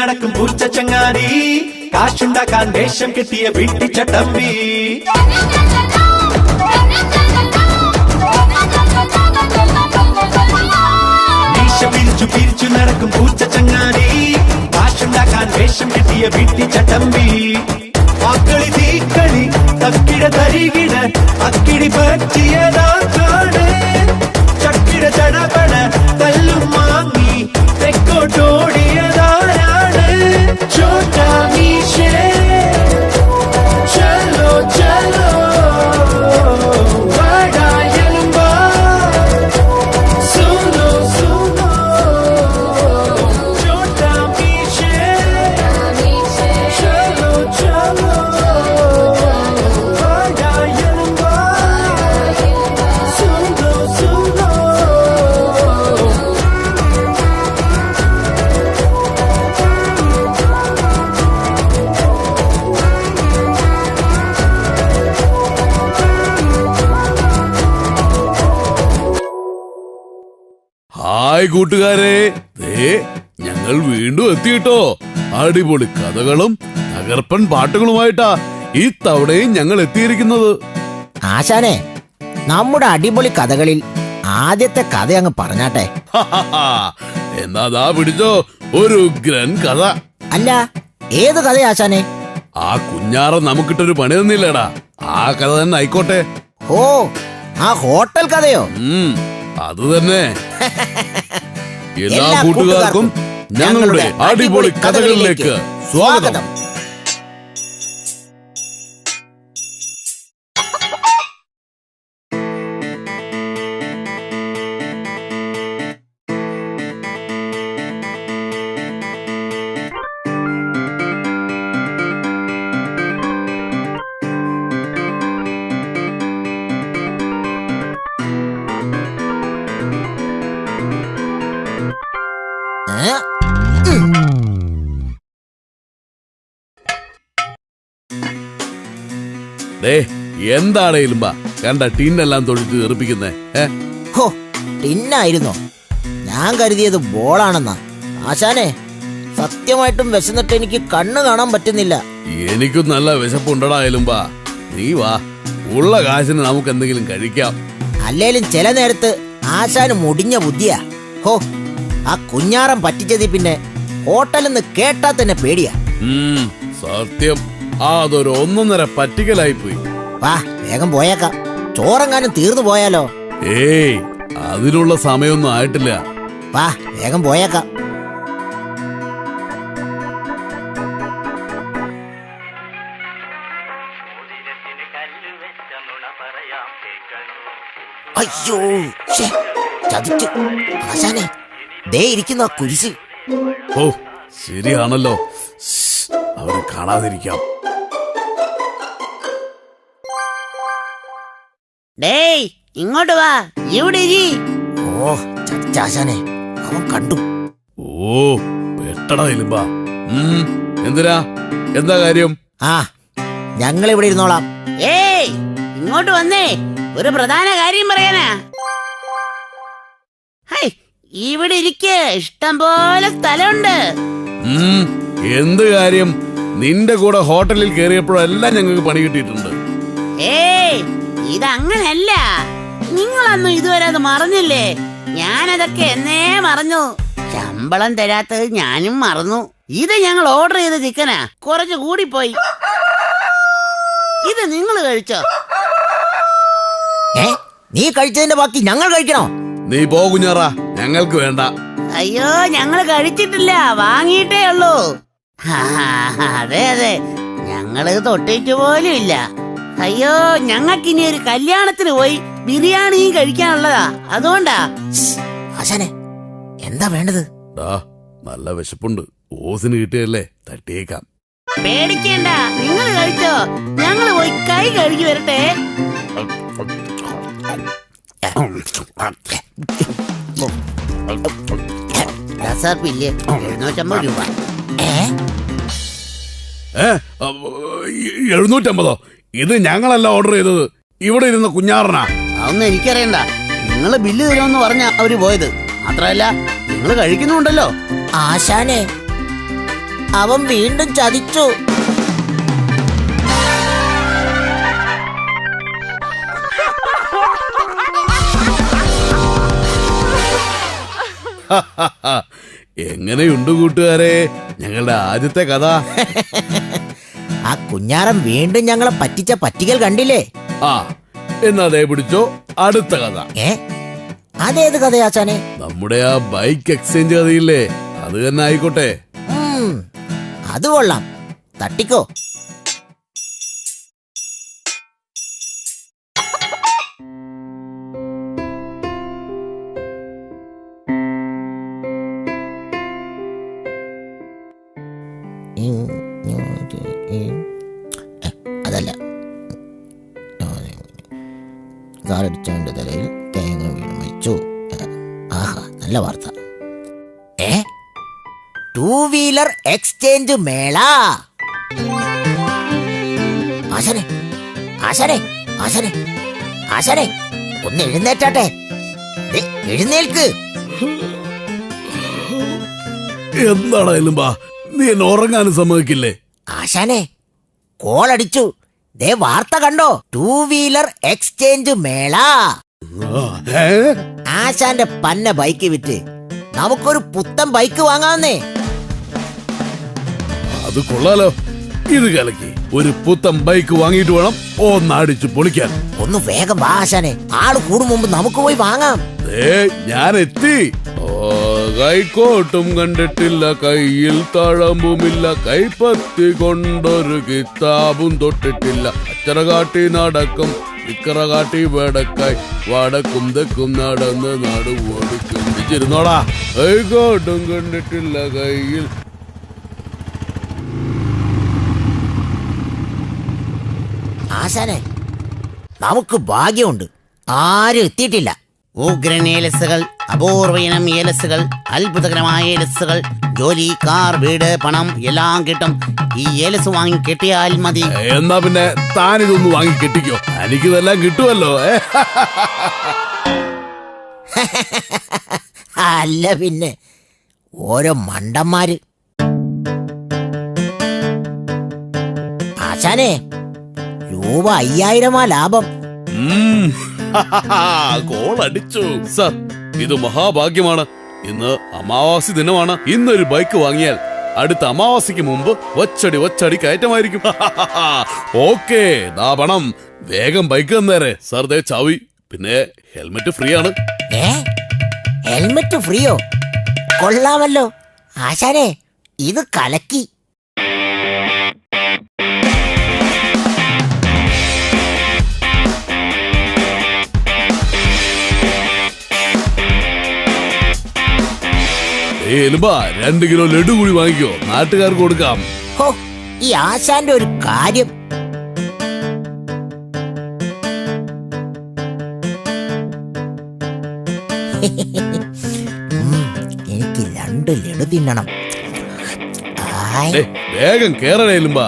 നടക്കും പൂച്ച ചങ്ങാതി, കാശുണ്ടാക്കാൻ വേഷം കെട്ടിയ വീട്ടിച്ചട്ടമ്പി. മീശ പിരിച്ചു പിരിച്ചു നടക്കും പൂച്ച ചങ്ങാതി, കാശുണ്ടാക്കാൻ വേഷം കെട്ടിയ വീട്ടിച്ചട്ടമ്പി. മക്കളി തീക്കളി തക്കിട തരികിട അക്കിടി പറ്റിയതാക്കാണ്, ചക്കിട ചടപട തല്ലും വാങ്ങി തെക്കോട്ടോടിയതാരാണ്? ചോട്ടാ മീശേ ചലോ ചലോ വാടായലുമ്പാ സുനോ സുനോ. ചോട്ടാ മീശേ ചലോ ചലോ വാടായലുമ്പാ സുനോ സുനോ. ഹായ് കൂട്ടുകാരെ, ഞങ്ങൾ വീണ്ടും എത്തിയിട്ടോ. അടിപൊളി കഥകളും തകർപ്പൻ പാട്ടുകളുമായിട്ടാ ഈ തവണയും ഞങ്ങൾ എത്തിയിരിക്കുന്നത്. ആശാനെ, നമ്മുടെ അടിപൊളി കഥകളിൽ ആദ്യത്തെ കഥ അങ്ങ് പറഞ്ഞാട്ടെ. എന്നാ പിടിച്ചോ ഒരു ഉഗ്രൻ കഥ. അല്ല, ഏത് കഥ ആശാനെ? ആ കുഞ്ഞാറ നമുക്കിട്ടൊരു പണി തന്നില്ലടാ, ആ കഥ തന്നെ ആയിക്കോട്ടെ. ഓ, ആ ഹോട്ടൽ കഥയോ? അത് തന്നെ. എല്ലാ കൂട്ടുകാർക്കും ഞങ്ങളുടെ അടിപൊളി കഥകളിലേക്ക് സ്വാഗതം. എന്താണേലും കണ്ട ടീന്നെല്ലാം തൊഴിച്ച് തെറിപ്പിക്കുന്നേ. ഹോ, ടിന്നായിരുന്നോ? ഞാൻ കരുതിയത് ബോളാണെന്നാ. ആശാനെ, സത്യമായിട്ടും വിശന്നിട്ട് എനിക്ക് കണ്ണ് കാണാൻ പറ്റുന്നില്ല. എനിക്കും നല്ല വിശപ്പുണ്ടടായാലും നീ വാ, ഉള്ള കാശിന് നമുക്ക് എന്തെങ്കിലും കഴിക്കാം. അല്ലേലും ചില നേരത്ത് ആശാന് മുടിഞ്ഞ ബുദ്ധിയാ. ഹോ, ആ കുഞ്ഞാറം പറ്റിച്ചതി പിന്നെ ഹോട്ടലെന്ന് കേട്ടാ തന്നെ പേടിയാ. സത്യം, അതൊരു ഒന്നൊന്നര പറ്റിക്കലായി പോയി. വാ, വേഗം പോയേക്കാം. ചോറെങ്ങാനും തീർന്നു പോയാലോ? ഏയ്, അതിനുള്ള സമയമൊന്നും ആയിട്ടില്ല. വാ, വേഗം പോയേക്കാം. അയ്യോ, ചതിച്ചു. ആശാനെ, ദേ ഇരിക്കുന്ന ആ കുരിശ്. ഓ, ശരിയാണല്ലോ. അവരെ കാണാതിരിക്കാം. ഡേയ്, ഇങ്ങോട്ട് വാ, ഇവിടെ ഇരി. ഓ, ചതിച്ചാശാനെ, അവൻ കണ്ടു. ഓ, പെട്ടടാ എലുമ്പാ. എന്തിനാ, എന്താ കാര്യം? ആ, ഞങ്ങൾ ഇവിടെ ഇരുന്നോളാം. ഏയ്, ഇങ്ങോട്ട് വന്നേ, ഒരു പ്രധാന കാര്യം പറയാനാ. ഹൈ, ഇവിടെ ഇരിക്ക്, ഇഷ്ടം പോലെ സ്ഥലമുണ്ട്. എന്ത് കാര്യം? നിന്റെ കൂടെ ഹോട്ടലിൽ കയറിയപ്പോഴെല്ലാം ഞങ്ങൾക്ക് പണി കിട്ടിയിട്ടുണ്ട്. ഏയ്, ഇതങ്ങനല്ല. നിങ്ങളൊന്നും ഇതുവരെ അത് മറന്നില്ലേ? ഞാനതൊക്കെ എന്നേ മറന്നു. ശമ്പളം തരാത്തത് ഞാനും മറന്നു. ഇത് ഞങ്ങൾ ഓർഡർ ചെയ്ത ചിക്കനാ, കുറച്ച് കൂടിപ്പോയി. ഇത് നിങ്ങൾ കഴിച്ചോ? നീ കഴിച്ചതിന്റെ ബാക്കി ഞങ്ങൾ കഴിക്കണോ? നീ പോ കുഞ്ഞാറാ, ഞങ്ങൾക്ക് വേണ്ട. അയ്യോ, ഞങ്ങൾ കഴിച്ചിട്ടില്ല, വാങ്ങിയിട്ടേ ഉള്ളൂ. അതെ അതെ, ഞങ്ങള് തൊട്ടിട്ട് പോലും ഇല്ല. അയ്യോ, ഞങ്ങൾക്കിനി ഒരു കല്യാണത്തിന് പോയി ബിരിയാണിയും കഴിക്കാനുള്ളതാ, അതുകൊണ്ടാ. ആശാനെ, എന്താ വേണ്ടത്? നല്ല വിശപ്പുണ്ട്, ഓസിന് കിട്ടിയല്ലേ, തട്ടിയേക്കാം. പേടിക്കേണ്ട, നിങ്ങൾ കഴിച്ചോ, ഞങ്ങള് പോയി കൈ കഴുകി വരട്ടെ. രൂപ 750? ഇത് ഞങ്ങളല്ല ഓർഡർ ചെയ്തത്, ഇവിടെ ഇരുന്ന കുഞ്ഞാറനാ. അതൊന്നും എനിക്കറിയണ്ട. നിങ്ങള് ബില്ല് തരുമെന്ന് പറഞ്ഞാ അവര് പോയത്. മാത്രല്ല, നിങ്ങൾ കഴിക്കുന്നുണ്ടല്ലോ. ആശാനെ, അവൻ വീണ്ടും ചതിച്ചു. എങ്ങനെയുണ്ട് കൂട്ടുകാരെ ഞങ്ങളുടെ ആദ്യത്തെ കഥ? ആ കുഞ്ഞാറൻ വീണ്ടും ഞങ്ങളെ പറ്റിച്ച പറ്റിക്കൽ കണ്ടില്ലേ? ആ എന്നാ അതേ പിടിച്ചോ, അടുത്ത കഥ. അതേത് കഥയാച്ചാനെ? നമ്മുടെ ആ ബൈക്ക് എക്സ്ചേഞ്ച് കഥയില്ലേ, അത് തന്നെ ആയിക്കോട്ടെ. അത് കൊള്ളാം, തട്ടിക്കോ. അതല്ല, കാറടിച്ചവന്റെ തലയിൽ തേങ്ങ വീണ് മരിച്ചു. ആഹാ, നല്ല വാർത്ത. 2 വീലർ എക്സ്ചേഞ്ച് മേള. ആശാനെ ആശാനെ ആശാനെ ആശാനെ ഒന്ന് എഴുന്നേറ്റാട്ടെ. എഴുന്നേൽക്ക്. എന്താണേലും ബാ, നീ എന്നെ ഉറങ്ങാനും സമ്മതിക്കില്ലേ? ആശാനെ കോളടിച്ചു. ദേ വാർത്ത കണ്ടോ? 2 വീലർ എക്സ്ചേഞ്ച് മേള. ആശാന്റെ പന്ന ബൈക്ക് വിറ്റ് നമുക്കൊരു പുത്തൻ ബൈക്ക് വാങ്ങാന്നേ. അത് കൊള്ളാലോ, ഇത് കലക്കി. ഒരു പുത്തൻ ബൈക്ക് വാങ്ങിയിട്ട് വേണം ഒന്നടിച്ചു പൊളിക്കാൻ. ഒന്ന് വേഗം വാ ആശാനെ, ആള് കൂടും മുമ്പ് നമുക്ക് പോയി വാങ്ങാം. ഞാൻ എത്തി. കൈക്കോട്ടും കണ്ടിട്ടില്ല, കയ്യിൽ തഴമ്പുമില്ല, കൈപ്പത്തി കൊണ്ടൊരു കിതാബും തൊട്ടിട്ടില്ല, അച്ചറ കാട്ടി നടക്കും, ഇക്കറ കാട്ടി വടക്കായി, വടക്കും തെക്കും നടന്ന് നാട് ഓടിക്കും. ചിരുന്നോടാ. കൈക്കോട്ടും കണ്ടിട്ടില്ല, കയ്യിൽ. ആശാനെ നമുക്ക് ഭാഗ്യമുണ്ട്, ആരും എത്തിയിട്ടില്ല. ഉഗ്രൻ ഏലസുകൾ, അപൂർവയിനം ഏലസുകൾ, അത്ഭുതകരമായ ഏലസുകൾ, ജോലി, കാർ, വീട്, പണം എല്ലാം കിട്ടും. ഈ ഏലസ് വാങ്ങി കെട്ടിയാൽ മതി. എന്നാ പിന്നെ താനിതൊന്ന് വാങ്ങി കെട്ടിക്കോ, എനിക്കിതെല്ലാം കിട്ടുമല്ലോ. അല്ല പിന്നെ, ഓരോ മണ്ടന്മാര്. ആശാനെ രൂപ 5000 ലാഭം. കോളടിച്ചു സർ, ഇത് മഹാഭാഗ്യമാണ്. ഇന്ന് അമാവാസി ദിനമാണ്. ഇന്നൊരു ബൈക്ക് വാങ്ങിയാൽ അടുത്ത അമാവാസിക്ക് മുമ്പ് ഒച്ചടി കയറ്റമായിരിക്കും. ഓക്കേ, ദാ പണം. വേഗം ബൈക്ക് തന്നേരെ സർ. ദേ ചാവി, പിന്നെ ഹെൽമെറ്റ് ഫ്രീ ആണ്. ഹെൽമെറ്റ് ഫ്രീയോ? കൊള്ളാമല്ലോ ആശാനെ, ഇത് കലക്കി. എലുമ്പാ, 2 കിലോ ലഡു കൂടി വാങ്ങിക്കോ, നാട്ടുകാർക്ക് കൊടുക്കാം. ഹോ, ഈ ആശാന്റെ ഒരു കാര്യം. എനിക്ക് 2 ലഡു തിന്നണം. വേഗം കേറണേ എലുമ്പാ.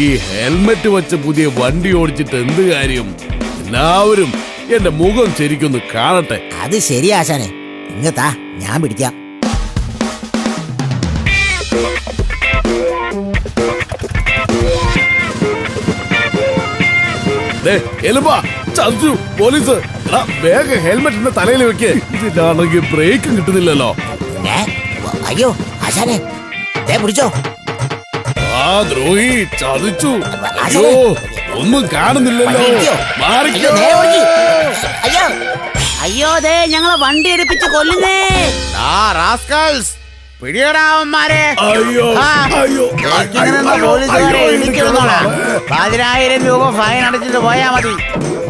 ഈ ഹെൽമെറ്റ് വെച്ച് പുതിയ വണ്ടി ഓടിച്ചിട്ട് എന്ത് കാര്യം? എല്ലാവരും എന്റെ മുഖം ശരിക്കൊന്ന് കാണട്ടെ. അത് ശരി ആശാനെ, ഇങ്ങത്താ, ഞാൻ പിടിക്കാം. എലുമ്പാ, ചതിച്ചു പോലീസ്. വേഗം ഹെൽമെറ്റിന്റെ തലയിൽ വെക്ക്, ഇതിലാണെങ്കിൽ ബ്രേക്കും കിട്ടുന്നില്ലല്ലോ. അയ്യോ ആശാനെ, പിടിച്ചോ. ആ ദ്രോഹി ചതിച്ചു. അയ്യോ, ഒന്നും കാണുന്നില്ലല്ലോ. അയ്യോ, ദേ ഞങ്ങളെ വണ്ടി എടുപ്പിച്ച് കൊല്ലുന്നേ. പിടിയടാവന്മാരെ. 10,000 രൂപ ഫൈൻ അടച്ചിട്ട് പോയാ മതി.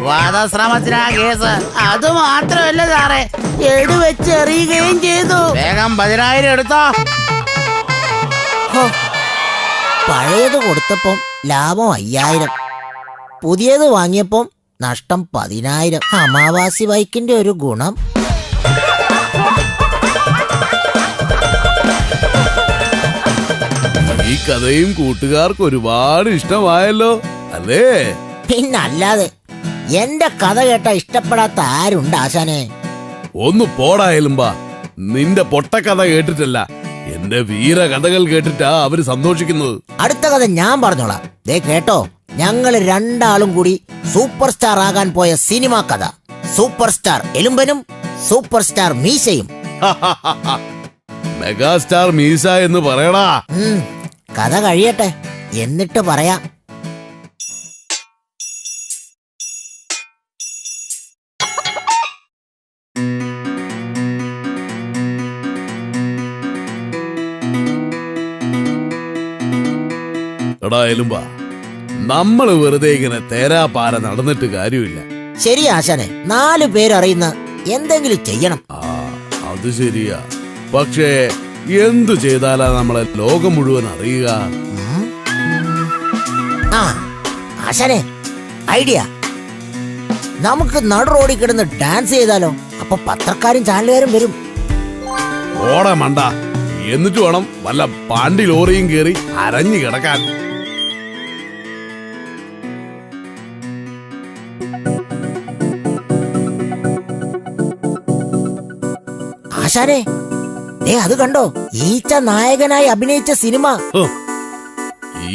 വധശ്രമത്തിനാ കേസ്. അത് മാത്രമല്ല സാറേ, എടുവെച്ചെറിയുകയും ചെയ്തു. വേഗം 10,000 എടുത്തോ. പഴയത് കൊടുത്തപ്പം ലാഭം 5000, പുതിയത് വാങ്ങിയപ്പം നഷ്ടം 10000. അമാവാസി ബൈക്കിന്റെ ഒരു ഗുണം. ഈ കഥയും കൂട്ടുകാർക്ക് ഒരുപാട് ഇഷ്ടമായല്ലോ അല്ലേ? പിന്നല്ലാതെ, എന്റെ കഥ കേട്ട ഇഷ്ടപ്പെടാത്ത ആരുണ്ട് ആശാനെ? ഒന്ന് പോടായാലും ബാ. നിന്റെ പൊട്ടക്കഥ കേട്ടിട്ടല്ല, എന്റെ വീരകഥകൾ കേട്ടിട്ടാ അവര് സന്തോഷിക്കുന്നത്. അടുത്ത കഥ ഞാൻ പറഞ്ഞോളാം. ദേ കേട്ടോ, ഞങ്ങൾ രണ്ടാളും കൂടി സൂപ്പർ സ്റ്റാർ ആകാൻ പോയ സിനിമാ കഥ. സൂപ്പർ സ്റ്റാർ എലുമ്പനും സൂപ്പർ സ്റ്റാർ മീശയും. മെഗാസ്റ്റാർ മീശ എന്ന് പറയടാ. കഥ കഴിയട്ടെ, എന്നിട്ട് പറയാം. എടാ എലുമ്പാ, നമ്മള് വെറുതെ ഇങ്ങനെ തേരാപാര നടന്നിട്ട് കാര്യമില്ല. ശരി ആശാനെ, 4 പേരറിയുന്ന എന്തെങ്കിലും ചെയ്യണം. അത് ശരിയാ. പക്ഷേ എന്തു ചെയ്താലാ നമ്മളെ ലോകം മുഴുവൻ അറിയുക? ആ ആശാനെ, ഐഡിയ. നമുക്ക് നടു റോഡിൽ കിടന്ന് ഡാൻസ് ചെയ്താലോ? അപ്പൊ പത്രക്കാരും ചാനലുകാരും വരും. ഓടെ മണ്ട. എന്നിട്ട് വേണം വല്ല പാണ്ടി ലോറിയും കേറി അരഞ്ഞു കിടക്കാൻ. ആശാനെ, അത് കണ്ടോ? ഈച്ച നായകനായി അഭിനയിച്ച സിനിമ.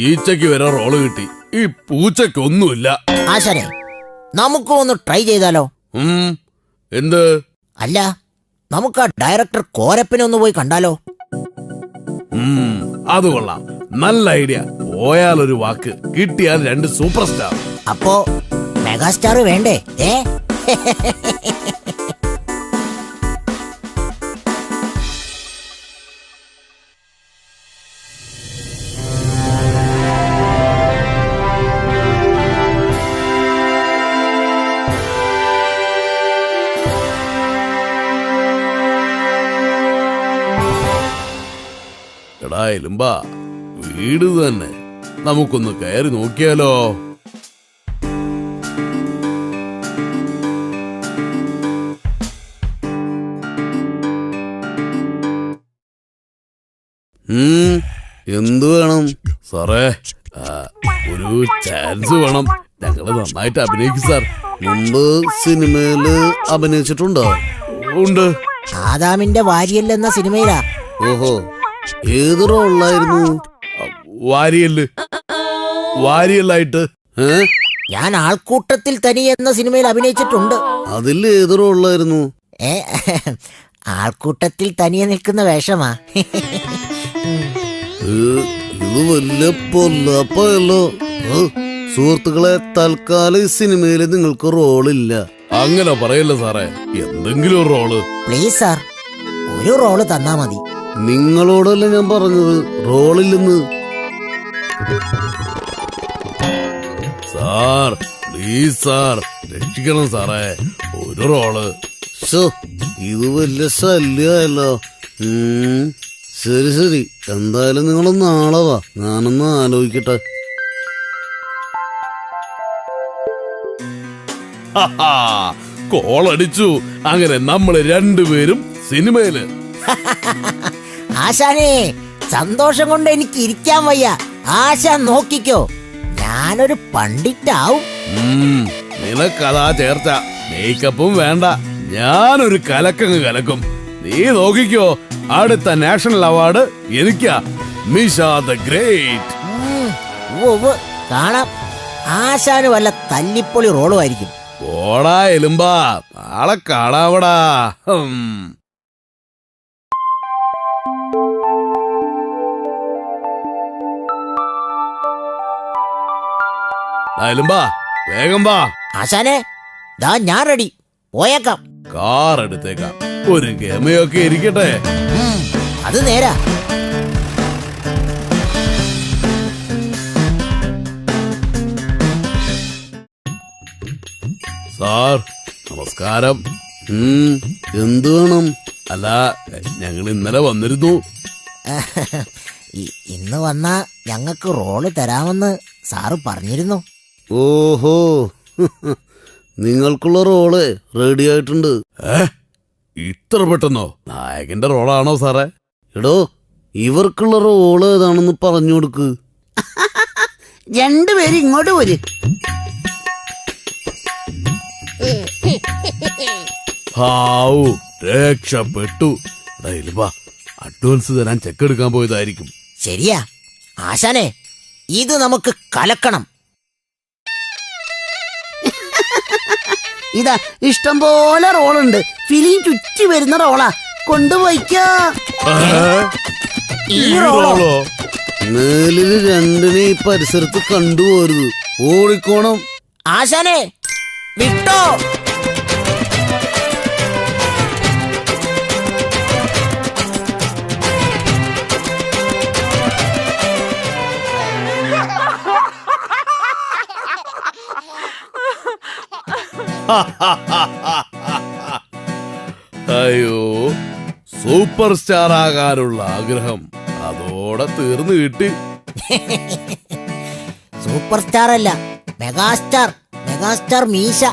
ഈച്ചയ്ക്ക് വരെ റോള് കിട്ടി, ഈ പൂച്ചയ്ക്കൊന്നുമില്ല. ആശാനെ, നമുക്കും ഒന്ന് ട്രൈ ചെയ്താലോ? എന്ത്? അല്ല, നമുക്ക് ആ ഡയറക്ടർ കോരപ്പനെ ഒന്ന് പോയി കണ്ടാലോ? അത് കൊള്ളാം, നല്ല ഐഡിയ. പോയാലൊരു വാക്ക്, കിട്ടിയാൽ 2 സൂപ്പർ സ്റ്റാർ. അപ്പോ മെഗാസ്റ്റാർ വേണ്ടേ? എടാ എലുമ്പാ, വീട് തന്നെ നമുക്കൊന്ന് കയറി നോക്കിയാലോ? എന്തു വേണം സാറേ? ഒരു ചാൻസ് വേണം. ഞങ്ങള് നന്നായിട്ട് അഭിനയിക്കും സാർ. മുമ്പ് സിനിമയില് അഭിനയിച്ചിട്ടുണ്ടോ? ഉണ്ട്. ആദാമിന്റെ വാരിയൽ എന്ന സിനിമയിലാ. ഓഹോ, ഏത് റോളായിരുന്നു? വാരിയല്ലായിട്ട്. ഞാൻ ആൾക്കൂട്ടത്തിൽ തനി എന്ന സിനിമയിൽ അഭിനയിച്ചിട്ടുണ്ട്. അതിൽ ഏത് റോളായിരുന്നു? ആൾക്കൂട്ടത്തിൽ തനിയെ നിൽക്കുന്ന വേഷമാ. ഇത് വലിയ പൊല്ലപ്പല്ലോ. സുഹൃത്തുക്കളെ, തൽക്കാലം ഈ സിനിമയിൽ നിങ്ങൾക്ക് റോളില്ല. അങ്ങനെ പറയല്ല സാറേ, എന്തെങ്കിലും ഒരു റോള് പ്ലീസ് സാർ, ഒരു റോള് തന്നാ മതി. നിങ്ങളോടല്ല ഞാൻ പറഞ്ഞത് റോളില്ലെന്ന്. സാർ പ്ലീസ് സാർ, രക്ഷിക്കണം സാറേ, ഒരു റോള്. ഇത് വലിയ ശല്യല്ലോ. ശരി ശരി, എന്തായാലും നിങ്ങളൊന്ന് നാളെ വാ, ഞാനൊന്ന് ആലോചിക്കട്ടെ. കോളടിച്ചു. അങ്ങനെ നമ്മള് 2 പേരും സിനിമയില്. ആശാനെ, സന്തോഷം കൊണ്ട് എനിക്ക് ഇരിക്കാൻ വയ്യ. ആശാൻ നോക്കിക്കോ, ഞാനൊരു പണ്ഡിറ്റാവും. നിനക്കതാ ചേർച്ച. മേക്കപ്പും വേണ്ട, ഞാനൊരു കലക്കങ്ങ് കലക്കും. നീ നോക്കിക്കോ, അടുത്ത നാഷണൽ അവാർഡ് എനിക്കാ. മീശ ദ ഗ്രേറ്റ്. കാണാം, ആശാന് വല്ല തല്ലിപ്പൊളി റോളുമായിരിക്കും. ഓടാ എലുമ്പാ, നാളെ കാണാവടാ. എലുമ്പാ, വേഗം വാ. ആശാനെ, ദാ ഞാൻ റെഡി, പോയേക്കാം. കാർ എടുത്തേക്കാം, ഒരു ഗമയൊക്കെ ഇരിക്കട്ടെ. അത് നേരാ. സാർ നമസ്കാരം. എന്തു വേണം? അല്ല, ഞങ്ങൾ ഇന്നലെ വന്നിരുന്നു. ഇന്ന് വന്ന ഞങ്ങൾക്ക് റോള് തരാമെന്ന് സാറ് പറഞ്ഞിരുന്നു. ഓഹോ, നിങ്ങൾക്കുള്ള റോള് റെഡി ആയിട്ടുണ്ട്. ഇത്ര പെട്ടെന്നോ? നായകന്റെ റോളാണോ സാറേ? എടോ, ഇവർക്കുള്ള റോള് ഏതാണെന്ന് പറഞ്ഞു കൊടുക്ക്. 2 പേര് ഇങ്ങോട്ട് പോര്. ഹാവൂ, രക്ഷപ്പെട്ടു. എടാ എലുമ്പ, അഡ്വാൻസ് തരാൻ ചെക്ക് എടുക്കാൻ പോയതായിരിക്കും. ശരിയാ ആശാനെ, ഇത് നമുക്ക് കലക്കണം. ഇതാ ഇഷ്ടം പോലെ റോളുണ്ട്. ഫിലിം ചുറ്റി വരുന്ന റോളാ, കൊണ്ടുപോയിക്കോ. ഈ റോളോ? മേലില് രണ്ടിനെ ഈ പരിസരത്ത് കണ്ടുപോരുത്, ഓടിക്കോണം. ആശാനെ വിട്ടോ. അയ്യോ, സൂപ്പർ സ്റ്റാർ ആകാനുള്ള ആഗ്രഹം അതോടെ തീർന്നു കിട്ടി. സൂപ്പർ സ്റ്റാർ അല്ല, മെഗാസ്റ്റാർ. മെഗാസ്റ്റാർ മീശ.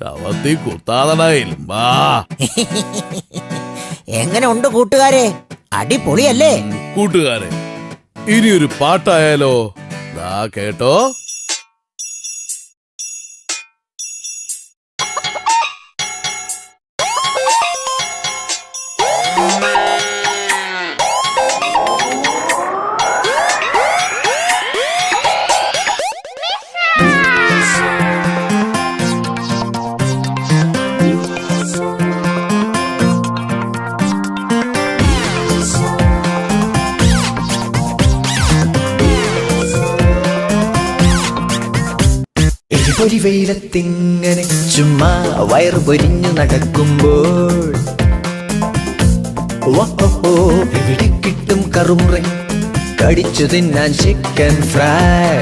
ശവത്തി കുത്താതടായില്ലാ. എങ്ങനെ ഉണ്ട് കൂട്ടുകാരെ? അടിപൊളിയല്ലേ? കൂട്ടുകാരെ, ഇനിയൊരു പാട്ടായാലോ? ദാ കേട്ടോ. ഒരു വെയിലത്തിങ്ങനെ ചുമ്മാ വയറ് പൊരിഞ്ഞു നടക്കുമ്പോൾ എവിടെ കിട്ടും കറുമുറ കടിച്ചു തിന്നാൻ ചിക്കൻ ഫ്രൈ.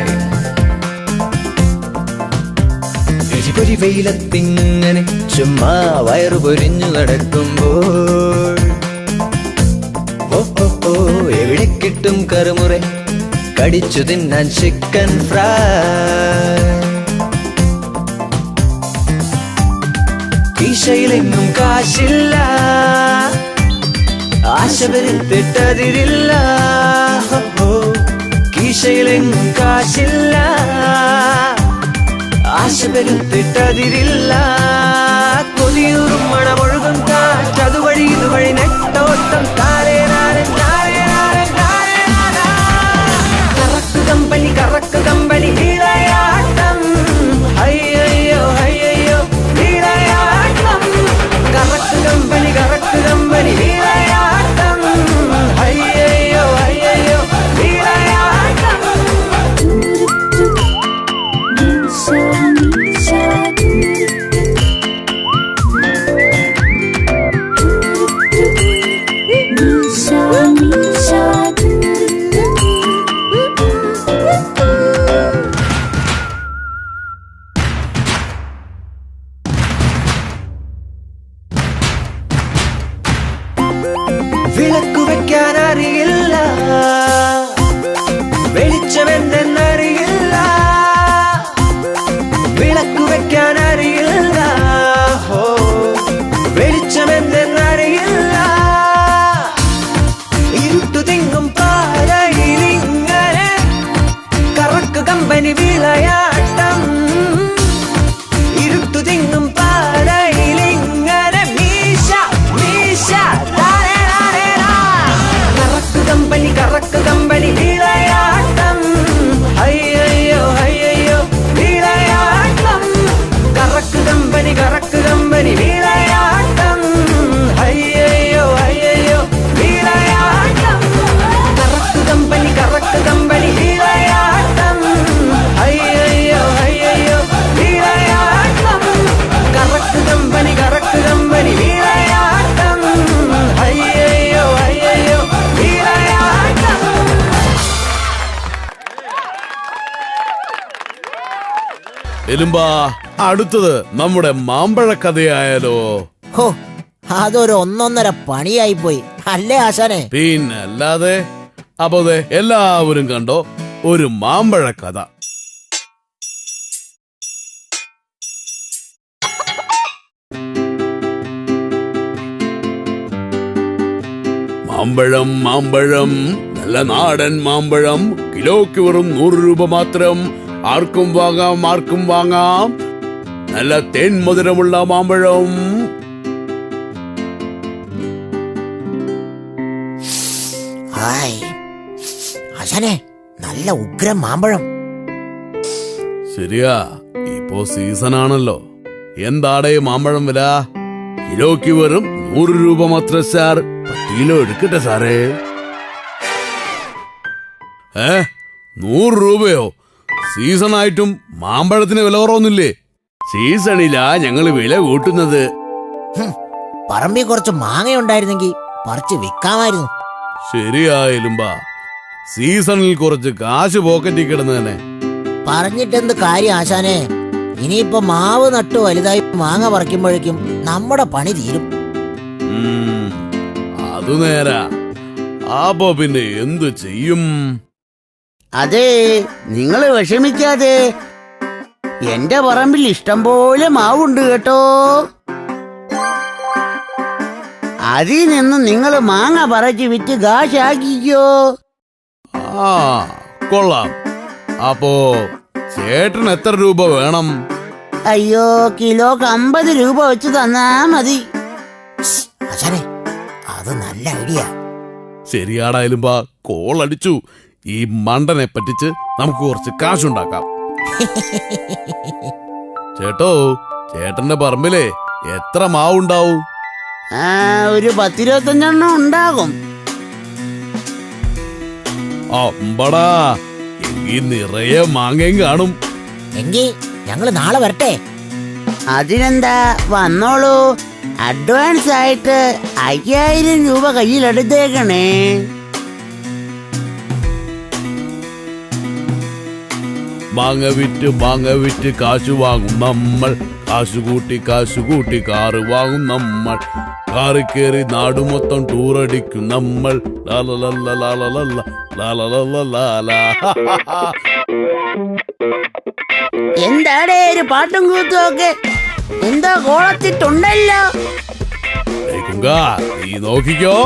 ഒരു വെയിലത്തിങ്ങനെ ചുമ്മാ വയറ് പൊരിഞ്ഞു നടക്കുമ്പോൾ എവിടെ കിട്ടും കറുമുറ കടിച്ചു തിന്നാൻ ചിക്കൻ ഫ്രൈ. കീശയിലെങ്ങും കാശില്ല, ആശ വരുത്തിട്ടതിരില്ല. കീശയിലെങ്ങും കാശില്ല, ആശ വരുത്തിട്ടതിരില്ല. കൊതിയൂറും മണമൊഴുകും കാറ്റ്, അതുവഴി ഇതുവഴി നെട്ടോട്ടം. കറക്ക് കമ്പനി കറക്ക് കമ്പനി വിളയാട്ടം. അയ്യോ അയ്യോ വിളയാട്ടം. കറക്ക് കമ്പനി വിളയാട്ടം. അയ്യോ അയ്യോ വിളയാട്ടം. വിളക്കു വെക്കാൻ അറിയില്ല, വെളിച്ചമെന്തെന്നറിയില്ല. വിളക്കു വെക്കാൻ അറിയില്ല, വെളിച്ചമെന്തെന്നറിയില്ല. ഇരുട്ടു തിങ്ങും പാറയിലിങ്ങനെ കറക്ക് കമ്പനി വിളയാട്ടം. ഇരുട്ടു തിങ്ങും പാറയിലിങ്ങനെ മീശ മീശ. കറക്ക് കമ്പനി വിളയാട്ടം. അയ്യോ അയ്യോ വിളയാട്ടം. കറക്ക് കമ്പനി വിളയാട്ടം. അയ്യോ അയ്യോ വിളയാട്ടം. കറക്ക് കമ്പനി വിളയാട്ടം. അയ്യോ അയ്യോ വിളയാട്ടം. കറക്ക് കമ്പനി വിളയാട്ടം. അയ്യോ അയ്യോ വിളയാട്ടം. എലുമ്പാ, അടുത്തത് നമ്മുടെ മാമ്പഴ കഥയായാലോ? ഹോ, അതൊരു ഒന്നൊന്നര പണിയായി പോയി അല്ലേ ആശാനെ? പിന്നല്ലാതെ. അപ്പൊ ദേ എല്ലാവരും കണ്ടോ, ഒരു മാമ്പഴ കഥ. മാമ്പഴം മാമ്പഴം, നല്ല നാടൻ മാമ്പഴം, കിലോയ്ക്ക് വെറും 100 രൂപ മാത്രം. ആർക്കും വാങ്ങാം, ആർക്കും വാങ്ങാം. നല്ല തേൻമധുരമുള്ള മാമ്പഴം. ഹായ് ആശാനെ, നല്ല ഉഗ്രം മാമ്പഴം. ശരിയാ, ഇപ്പോ സീസൺ ആണല്ലോ. എന്താടേ മാമ്പഴം വില? കിലോയ്ക്ക് വെറും 100 രൂപ മാത്രം സാർ. 10 കിലോ എടുക്കട്ടെ സാറേ. 100 രൂപയോ? സീസൺ ആയിട്ടും മാമ്പഴത്തിന് വില കുറവൊന്നുമില്ലേ? സീസണിലാ ഞങ്ങള് വില കൂട്ടുന്നത്. പറമ്പിൽ കുറച്ച് മാങ്ങയുണ്ടായിരുന്നെങ്കിൽ പറിച്ച് വിൽക്കാമായിരുന്നു. ശരിയായാലും സീസണിൽ കുറച്ച് കാശ് പോക്കറ്റിൽ കിടന്ന് തന്നെ. പറഞ്ഞിട്ടെന്ത് കാര്യം ആശാനെ, ഇനിയിപ്പോ മാവ് നട്ടു വലുതായി മാങ്ങ പറിക്കുമ്പോഴേക്കും നമ്മുടെ പണി തീരും. അത് നേരാ. അപ്പൊ പിന്നെ എന്തു ചെയ്യും? അതെ, നിങ്ങള് വിഷമിക്കാതെ. എന്റെ പറമ്പിൽ ഇഷ്ടം പോലെ മാവുണ്ട് കേട്ടോ. അതിൽ നിന്ന് നിങ്ങൾ മാങ്ങ പറിച്ച് വിറ്റ് കാശാക്കിക്കോ. ആ കൊള്ളാം. അപ്പോ ചേട്ടന് എത്ര രൂപ വേണം? അയ്യോ, കിലോക്ക് 50 രൂപ വെച്ച് തന്നാ മതി. ആശാനെ, അത് നല്ല ഐഡിയ. ശരിയാടായാലും കോൾ അടിച്ചു. ഈ മണ്ടനെ പറ്റിച്ച് നമുക്ക് കുറച്ച് കാശുണ്ടാക്കാം. ചേട്ടോ, ചേട്ടന്റെ പറമ്പിലെ എത്ര മാവുണ്ടാവും? ഒരു 10-25 ഉണ്ടാകും. അമ്പടാ, എങ്കിൽ നിറയെ മാങ്ങയും കാണും. എങ്കിൽ ഞങ്ങള് നാളെ വരട്ടെ. അതിനെന്താ, വന്നോളൂ. അഡ്വാൻസ് ആയിട്ട് 5000 രൂപ കയ്യിലെടുത്തേക്കണേ. മാങ്ങ വിറ്റ് കാശ് വാങ്ങും നമ്മൾ. കാശു കൂട്ടി കാറ് വാങ്ങും നമ്മൾ. കാറ് കയറി നാടു മൊത്തം ടൂറടിക്കും നമ്മൾ. എന്താടേ ഒരു പാട്ടും കൂത്തും ഒക്കെ? എന്താ കോളത്തിട്ടുണ്ടല്ലോ. നീ നോക്കിക്കോ,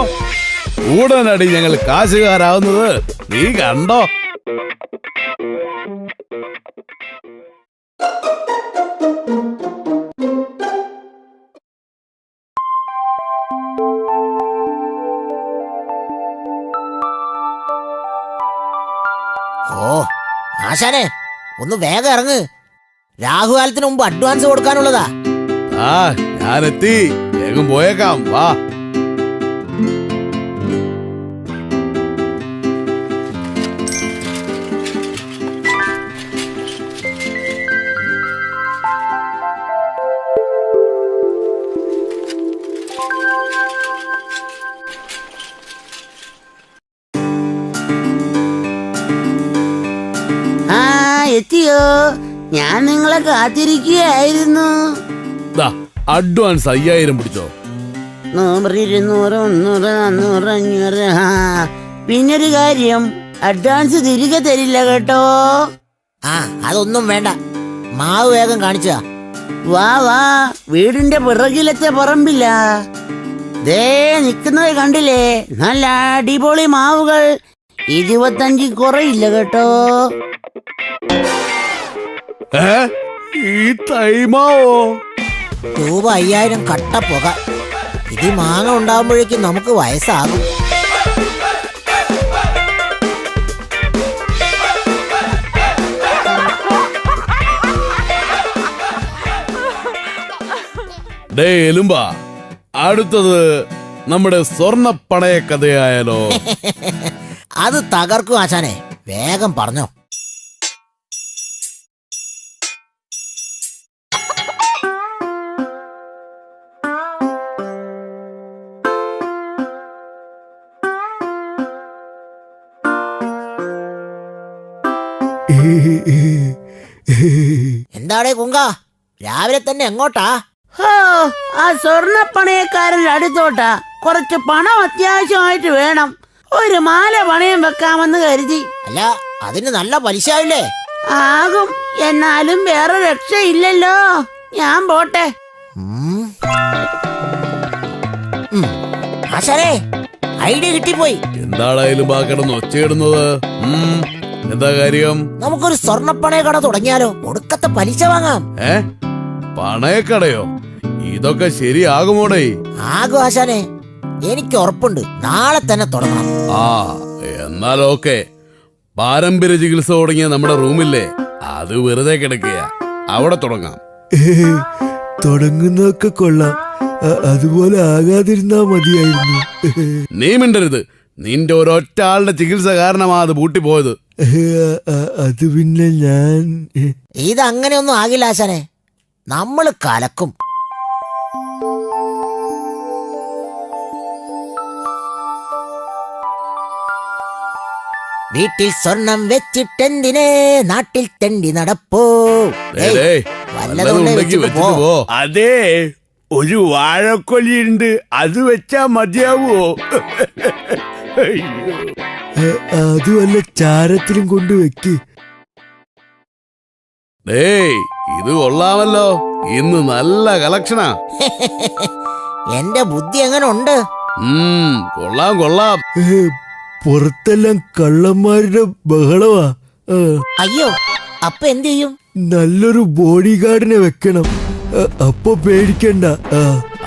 ഉടനടി ഞങ്ങൾ കാശുകാരാവുന്നത് നീ കണ്ടോ? ഓ ആശാനെ, ഒന്ന് വേഗം ഇറങ്ങ്. രാഹുകാലത്തിന് മുമ്പ് അഡ്വാൻസ് കൊടുക്കാനുള്ളതാ. ഞാനെത്തി. വേഗം പോയേക്കാം, വാ. എത്തിയോ? ഞാൻ നിങ്ങളെ കാത്തിരിക്കുകയായിരുന്നു. അഡ്വാൻസ് 5000 പിടിച്ചോ. 100, 200, 300, 400, 500. പിന്നൊരു കാര്യം, അഡ്വാൻസ് തിരികെ തരില്ല കേട്ടോ. അതൊന്നും വേണ്ട. മാവ് വേഗം കാണിച്ചാ. വാ, വീടിന്റെ പിറകിലത്തെ പറമ്പില്ല. ദേ നിക്കുന്നത് കണ്ടില്ലേ? നല്ല അടിപൊളി മാവുകൾ. 25 കുറയില്ല കേട്ടോ. ഈ തൈമാവോ? രൂപ 5000 കട്ട പുക. ഇത് മാങ്ങ ഉണ്ടാവുമ്പോഴേക്കും നമുക്ക് വയസ്സാകും. എലുമ്പാ, അടുത്തത് നമ്മുടെ സ്വർണ്ണപ്പണയ കഥയായാലോ? അത് തകർക്കും ആശാനെ, വേഗം പറഞ്ഞോ. എന്താടേ കുങ്ക, രാവിലെ തന്നെ എങ്ങോട്ടാ? ആ സ്വർണ്ണപ്പണയക്കാരൻ്റെ അടുത്തോട്ടാ. കുറച്ച് പണം അത്യാവശ്യമായിട്ട് വേണം. ഒരു മാല പണയം വെക്കാമെന്ന് കരുതി. അല്ല, അതിന് നല്ല പലിശ ആവില്ലേ? ആകും, എന്നാലും വേറെ രക്ഷയില്ലല്ലോ. ഞാൻ പോട്ടെ. ആശാനെ, ഐഡിയ കിട്ടിപ്പോയി. എന്താടായാലും കിടന്ന് ഒച്ചയിടുന്നത്? എന്താ കാര്യം? നമുക്കൊരു സ്വർണ്ണപ്പണയ കട തുടങ്ങിയാലോ? ഒടുക്കത്തെ പലിശ വാങ്ങാം. പണയക്കടയോ? ഇതൊക്കെ ശരിയാകുമോടേ? ആകും ആശാനെ, എനിക്ക് ഉറപ്പുണ്ട് നാളെ തന്നെ തുടങ്ങണം. ആ എന്നാൽ ഓക്കെ. പാരമ്പര്യ ചികിത്സ തുടങ്ങിയ നമ്മുടെ റൂമില്ലേ, അത് വെറുതെ കിടക്കുക, അവിടെ തുടങ്ങാം. തുടങ്ങുന്നതൊക്കെ കൊള്ളാം, അതുപോലെ ആകാതിരുന്നാ മതിയായിരുന്നു. നീ മിണ്ടരുത്. നിന്റെ ഒരൊറ്റ ആളുടെ ചികിത്സ കാരണമാ അത് പൂട്ടിപ്പോയത്. അത് പിന്നെ ഞാൻ ഇതങ്ങനെയൊന്നും ആകില്ല ആശാനെ, നമ്മള് കലക്കും. വീട്ടിൽ സ്വർണം വെച്ചിട്ടെന്തിനെ നാട്ടിൽ തെണ്ടി നടപ്പോ. വല്ലതുകൊണ്ട് വെച്ചിട്ട് പോ. അതെ, ഒരു വാഴക്കൊലിയുണ്ട്, അത് വെച്ചാ മതിയാവോ? അത് വല്ല ചാരത്തിലും കൊണ്ട് വെക്ക്. ഇത് കൊള്ളാമല്ലോ, ഇന്ന് നല്ല കളക്ഷനാ. എന്റെ ബുദ്ധി എങ്ങനെ ഉണ്ട്? കൊള്ളാം കൊള്ളാം. പുറത്തെല്ലാം കള്ളന്മാരുടെ ബഹളവാ. അയ്യോ, അപ്പൊ എന്ത് ചെയ്യും? നല്ലൊരു ബോഡി ഗാർഡിനെ വെക്കണം, അപ്പൊ പേടിക്കണ്ട.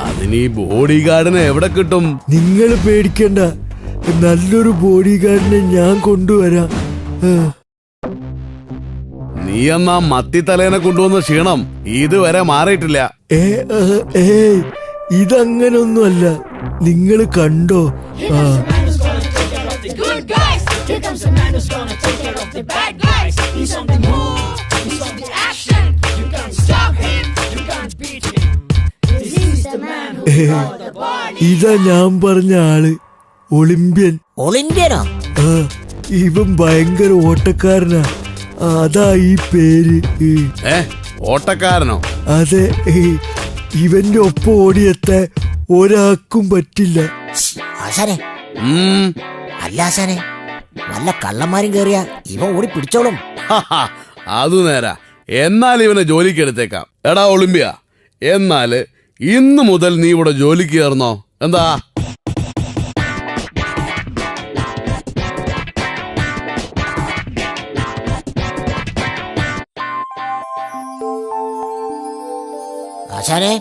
അതിന് ഈ ബോഡി ഗാർഡിനെ എവിടെ കിട്ടും? നിങ്ങൾ പേടിക്കണ്ട, നല്ലൊരു ബോഡി ഗാർഡിനെ ഞാൻ കൊണ്ടുവരാം. നീ എന്നാ മത്തിത്തലേനെ കൊണ്ടുവന്ന ക്ഷീണം ഇതുവരെ മാറിയിട്ടില്ല. ഇതങ്ങനൊന്നുമല്ല, നിങ്ങൾ കണ്ടോ? Good guys, here comes the man who's gonna take care of the bad guys. He's on the move, he's on the action. You can't stop him, you can't beat him. This is the man who got the body. ഇതാ ഞാൻ പറഞ്ഞ ആള്, Olympian. ഒളിമ്പ്യനോ? ഇവൻ ഭയങ്കര ഓട്ടക്കാരനാ, അതാ ഈ പേര്. ഓട്ടക്കാരനോ? അതെ, ഇവന്റെ ഒപ്പം ഓടിയെത്താൻ ഒരാൾക്കും പറ്റില്ല. ആശാനെ, അല്ല ആശാനെ, വല്ല കള്ളന്മാരും കേറിയ ഇവ ഓടി പിടിച്ചോളും. അത് നേരാ. എന്നാൽ ഇവനെ ജോലിക്ക് എടുത്തേക്കാം. എടാ ഒളിമ്പ്യ, എന്നാല് ഇന്ന് മുതൽ നീ ഇവിടെ ജോലിക്ക് കയറുന്നോ? എന്താ? ആശാനെ,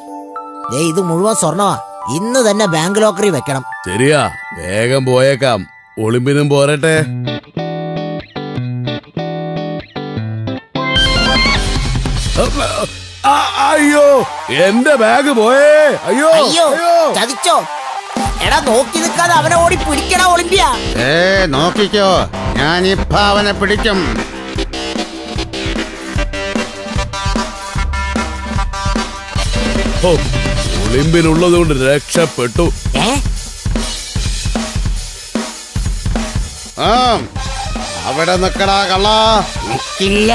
ഇത് മുഴുവൻ സ്വർണമാ, ഇന്ന് തന്നെ ബാങ്ക് ലോക്കറി വെക്കണം. ശരിയാ, വേഗം പോയേക്കാം. ഒളിമ്പിനും പോരട്ടെ. അയ്യോ, എന്റെ ബാഗ് പോയേ. അയ്യോ അയ്യോ, ചതിച്ചോ? എടാ, നോക്കി നിൽക്കാതെ അവനെ ഓടി പിടിക്കടാ ഒളിമ്പ്യ. നോക്കിക്കോ, ഞാനിപ്പ അവനെ പിടിക്കും. ഒളിമ്പിനുള്ളത് കൊണ്ട് രക്ഷപ്പെട്ടു. അവിടെ നിക്കടാ കള്ള. ഇല്ല,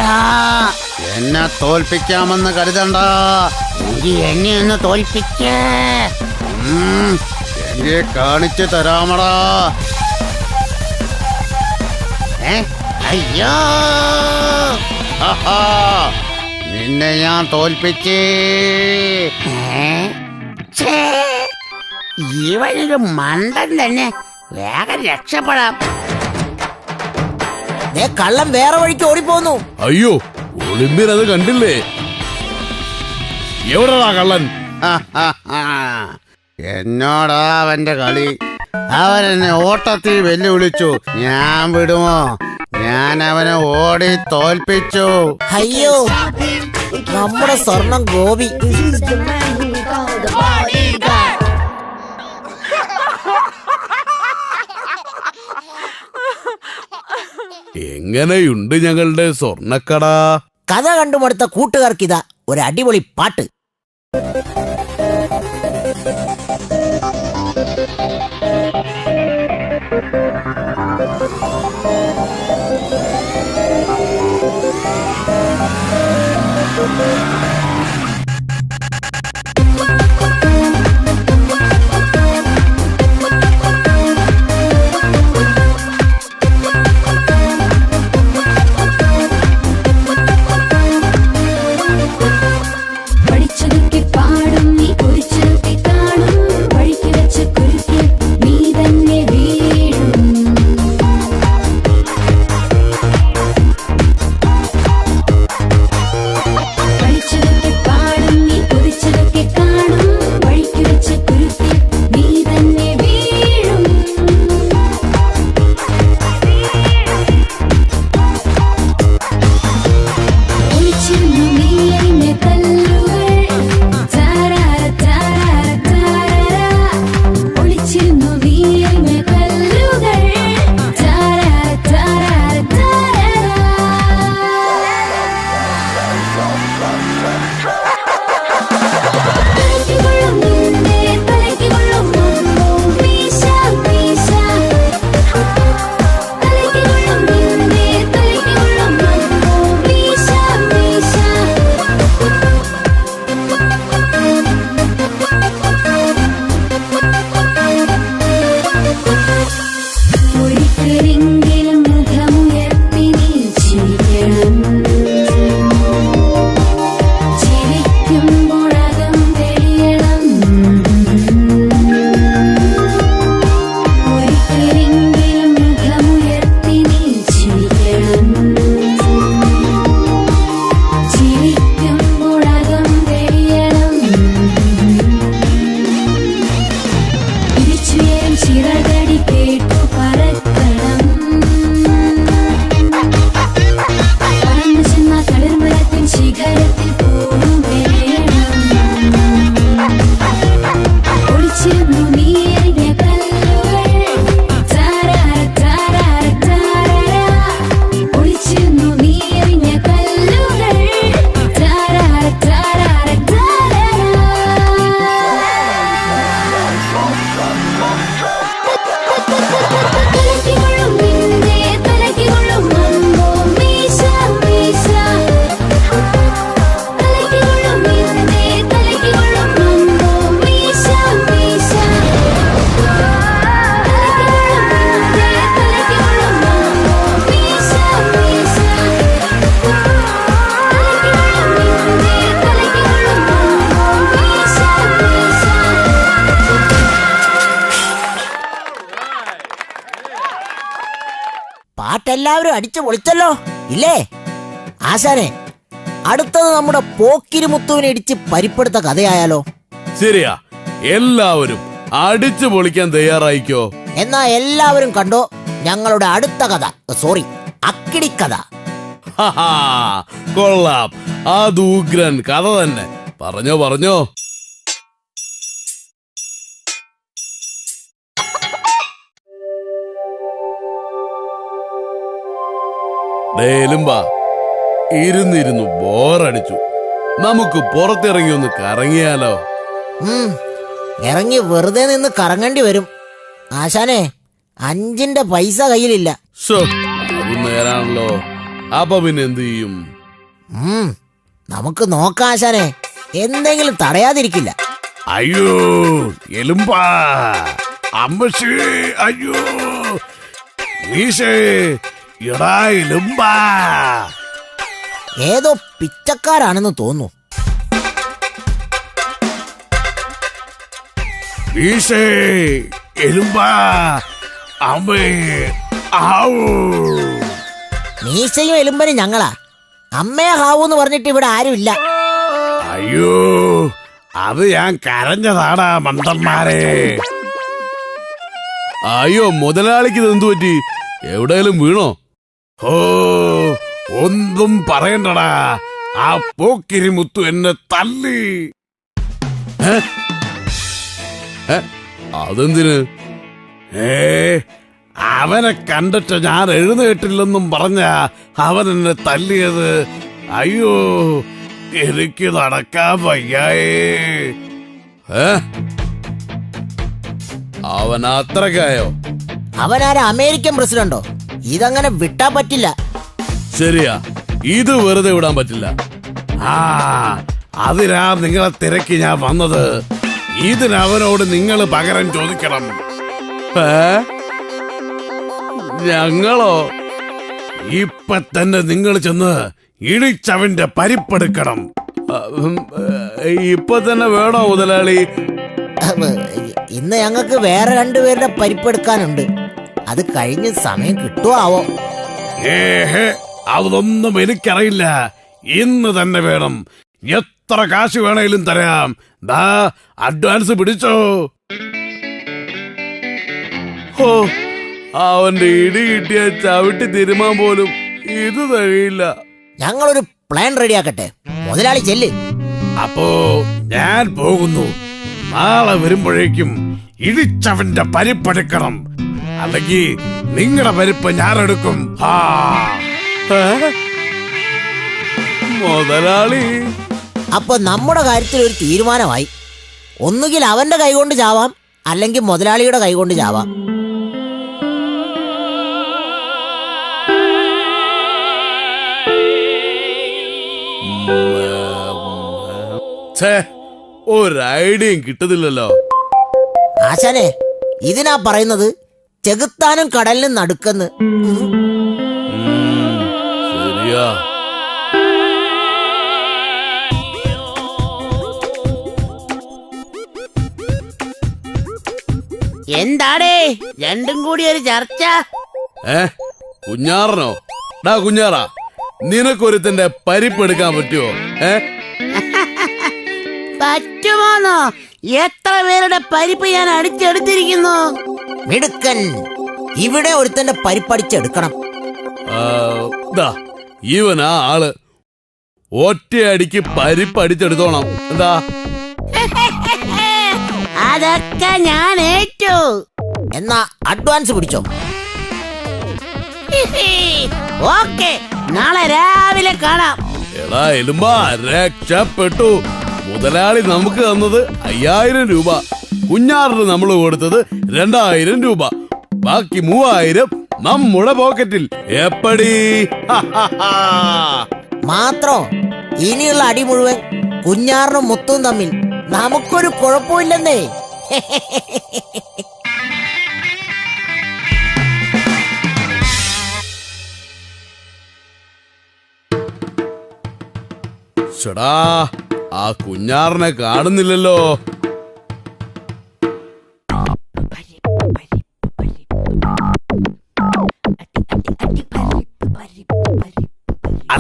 എന്നെ തോൽപ്പിക്കാമെന്ന് കരുതണ്ട. എന്നെ ഒന്ന് തോൽപ്പിക്കേ. എന്നെ കാണിച്ചു തരാമടാ. അയ്യോ, നിന്നെ ഞാൻ തോൽപ്പിച്ചേ. ഇവനൊരു മണ്ടൻ തന്നെ. വേഗം രക്ഷപ്പെടാം. കള്ളം വേറെ വഴിക്ക് ഓടിപ്പോന്നു. അയ്യോ, ഒളിമ്പിൻ അത് കണ്ടില്ലേ? എവിടെടാ കള്ളൻ? എന്നോടാ അവന്റെ കളി. അവനെന്നെ ഓട്ടത്തിൽ വെല്ലുവിളിച്ചു, ഞാൻ വിടുമോ? ഞാൻ അവനെ ഓടി തോൽപ്പിച്ചു. അയ്യോ, നമ്മുടെ സ്വർണം Gopi. This is the man who we call the bodyguard. എങ്ങനെയുണ്ട് ഞങ്ങളുടെ സ്വർണ്ണക്കട? കഥ കണ്ടുമടുത്ത കൂട്ടുകാർക്കിതാ ഒരു അടിപൊളി പാട്ട്. പഠിച്ചതൊക്കെ പാടും നീ, കുടിച്ചതൊക്കെ കാണും, വഴിക്ക് വെച്ച കുരുക്കിൽ നീ തന്നെ വീഴും. പഠിച്ചത് മറ്റെല്ലാവരും അടിച്ചു പൊളിച്ചല്ലോ ഇല്ലേ? ആശാനെ, അടുത്തത് നമ്മുടെ പോക്കിരി മുത്തുവിനെ ഇടിച്ച് പരിപ്പെടുത്ത കഥയായാലോ? ശരിയാ, എല്ലാവരും അടിച്ചു പൊളിക്കാൻ തയ്യാറായിക്കോ. എന്നാ എല്ലാവരും കണ്ടോ ഞങ്ങളുടെ അടുത്ത കഥ, സോറി അക്കിടിക്കഥ. ഹഹാ, കൊള്ളാം. അത് ഉഗ്രൻ കഥ തന്നെ. പറഞ്ഞോ പറഞ്ഞോ. എലുമ്പാ, ഇരുന്നിരുന്നു ബോറടിച്ചു. നമുക്ക് പുറത്തിറങ്ങി ഒന്ന് കറങ്ങിയാലോ? ഇറങ്ങി വെറുതെ നിന്ന് കറങ്ങേണ്ടി വരും. ആശാനെ, 5 പൈസ കയ്യിലില്ല. ശോ, അത് നേരാണല്ലോ. അപ്പൊ പിന്നെ എന്ത് ചെയ്യും? നമുക്ക് നോക്കാം ആശാനെ, എന്തെങ്കിലും തടയാതിരിക്കില്ല. അയ്യോ എലുമ്പാ, അമ്മശേ, അയ്യോ നീശേ, എടാ എലുമ്പാ. ഏതോ പിച്ചക്കാരാണെന്ന് തോന്നുന്നു. നീശേ, എലുമ്പാ, അമ്മേ, ആവൂ. മീശയും എലുമ്പനും ഞങ്ങളാ. അമ്മയെ ഹാവൂന്ന് പറഞ്ഞിട്ട് ഇവിടെ ആരുമില്ല. അയ്യോ, അത് ഞാൻ കരഞ്ഞതാടാ മണ്ടന്മാരെ. അയ്യോ, മുതലാളിക്ക് ഇത് എന്തു പറ്റി? എവിടെയെങ്കിലും വീണോ? ഓ, ഒന്നും പറയണ്ടടാ, ആ പോക്കിരി മുത്തു എന്നെ തല്ലി. അതെന്തിന്? അവനെ കണ്ടിട്ട് ഞാൻ എഴുന്നേറ്റില്ലെന്നും പറഞ്ഞ അവൻ എന്നെ തല്ലിയത്. അയ്യോ, എനിക്ക് നടക്കാൻ വയ്യായേ. അവൻ അത്രക്കായോ? അവനാര അമേരിക്കൻ പ്രസിഡന്റോ? ഇതങ്ങനെ വിട്ടാ പറ്റില്ല. ശരിയാ, ഇത് വെറുതെ വിടാൻ പറ്റില്ല. അതിനാ നിങ്ങളെ തിരക്കി ഞാൻ വന്നത്. ഇതിനവനോട് നിങ്ങൾ പകരം ചോദിക്കണം. ഞങ്ങളോ? ഇപ്പൊ തന്നെ നിങ്ങൾ ചെന്ന് ഇടിച്ചവന്റെ പരിപ്പെടുക്കണം. ഇപ്പൊ തന്നെ വേണോ മുതലാളി? ഇന്ന് ഞങ്ങൾക്ക് വേറെ 2 പേരുടെ പരിപ്പെടുക്കാനുണ്ട്. അത് കഴിഞ്ഞ് സമയം കിട്ടുമോ ആവോ? അതൊന്നും എനിക്കറിയില്ല. ഇന്ന് തന്നെ വേണം. എത്ര കാശ് വേണേലും തരാം. ദാ അഡ്വാൻസ് പിടിച്ചോ. ഓ, അവന്റെ ഇടി കിട്ടിയ ചവിട്ടി തിരുമാൻ പോലും ഇത് കഴിയില്ല. ഞങ്ങളൊരു പ്ലാൻ റെഡിയാക്കട്ടെ. മുതലാളി ചെല്ല്. അപ്പോ ഞാൻ പോകുന്നു. നാളെ വരുമ്പോഴേക്കും ഇടിച്ചവന്റെ പരിപ്പെടുക്കണം. അല്ലെങ്കിൽ നിങ്ങളുടെ പരിപ്പ് ഞാനെടുക്കും. മുതലാളി, അപ്പൊ നമ്മുടെ കാര്യത്തിൽ ഒരു തീരുമാനമായി. ഒന്നുകിൽ അവന്റെ കൈകൊണ്ട് ചാവാം, അല്ലെങ്കിൽ മുതലാളിയുടെ കൈകൊണ്ട് ചാവാം. ഒരു ഐഡിയയും കിട്ടുന്നില്ലല്ലോ. ആശാനെ, ഇതിനാ പറയുന്നത് ചെകുത്താനും കടലിനും നടുക്കെന്ന്. ശരിയാ. എന്താടേ രണ്ടും കൂടി ഒരു ചർച്ച? കുഞ്ഞാറനോ? ഡാ കുഞ്ഞാറാ, നിനക്കൊരുത്തന്റെ പരിപ്പെടുക്കാൻ പറ്റുമോ? പറ്റുമോന്നോ? എത്ര പേരുടെ പരിപ്പ് ഞാൻ അടിച്ചെടുത്തിരിക്കുന്നു. മിടുക്കൻ. ഇവിടെ ഒരുത്തന്റെ പരിപ്പടിച്ചെടുക്കണം. ഇവനാ ആള്. ഒറ്റയടിക്ക് പരിപ്പടിച്ചെടുത്തോണം. എന്താ? അതൊക്കെ ഞാൻ ഏറ്റു. എന്നാ അഡ്വാൻസ് പിടിച്ചോ. ഓക്കെ, നാളെ രാവിലെ കാണാം. എടാ എലുമ്പാ, രക്ഷപ്പെട്ടു. മുതലാളി നമുക്ക് തന്നത് 5000 രൂപ. കുഞ്ഞാറിന് നമ്മൾ കൊടുത്തത് 2000 രൂപ. ബാക്കി 3000 നമ്മുടെ പോക്കറ്റിൽ. എപ്പടി? മാത്രോ? ഇനിയുള്ള അടി മുഴുവൻ കുഞ്ഞാറിനും മുത്തും തമ്മിൽ. നമുക്കൊരു കുഴപ്പമില്ലെന്നേ. ഷടാ, ആ കുഞ്ഞാറിനെ കാണുന്നില്ലല്ലോ.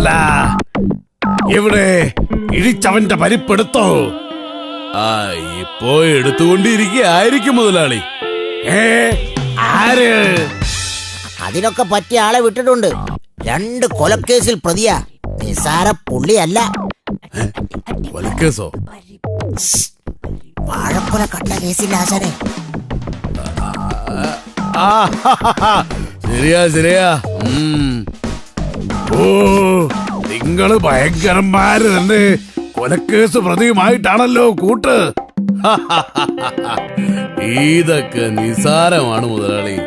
അല്ല, ഇവിടെ ഇടിച്ചവന്റെ പരിപ്പെടുത്തോ? ആ, ഇപ്പോ എടുത്തുകൊണ്ടിരിക്കുകയായിരിക്കും മുതലാളി. ആര്? അതിനൊക്കെ പറ്റിയ ആളെ വിട്ടിട്ടുണ്ട്. 2 കൊലക്കേസിൽ പ്രതിയാ. നിസാര പുള്ളിയല്ല. കൊലക്കേസോ? വാഴക്കൊല കണ്ട കേസില്ല ആശാനെ. ആ, ശരിയാ ശരിയാ. ഓ, നിങ്ങള് ഭയങ്കരന്മാര് തന്നെ. കൊലക്കേസ് പ്രതിയുമായിട്ടാണല്ലോ കൂട്ട്. ഇതൊക്കെ നിസാരമാണ് മുതലാളി.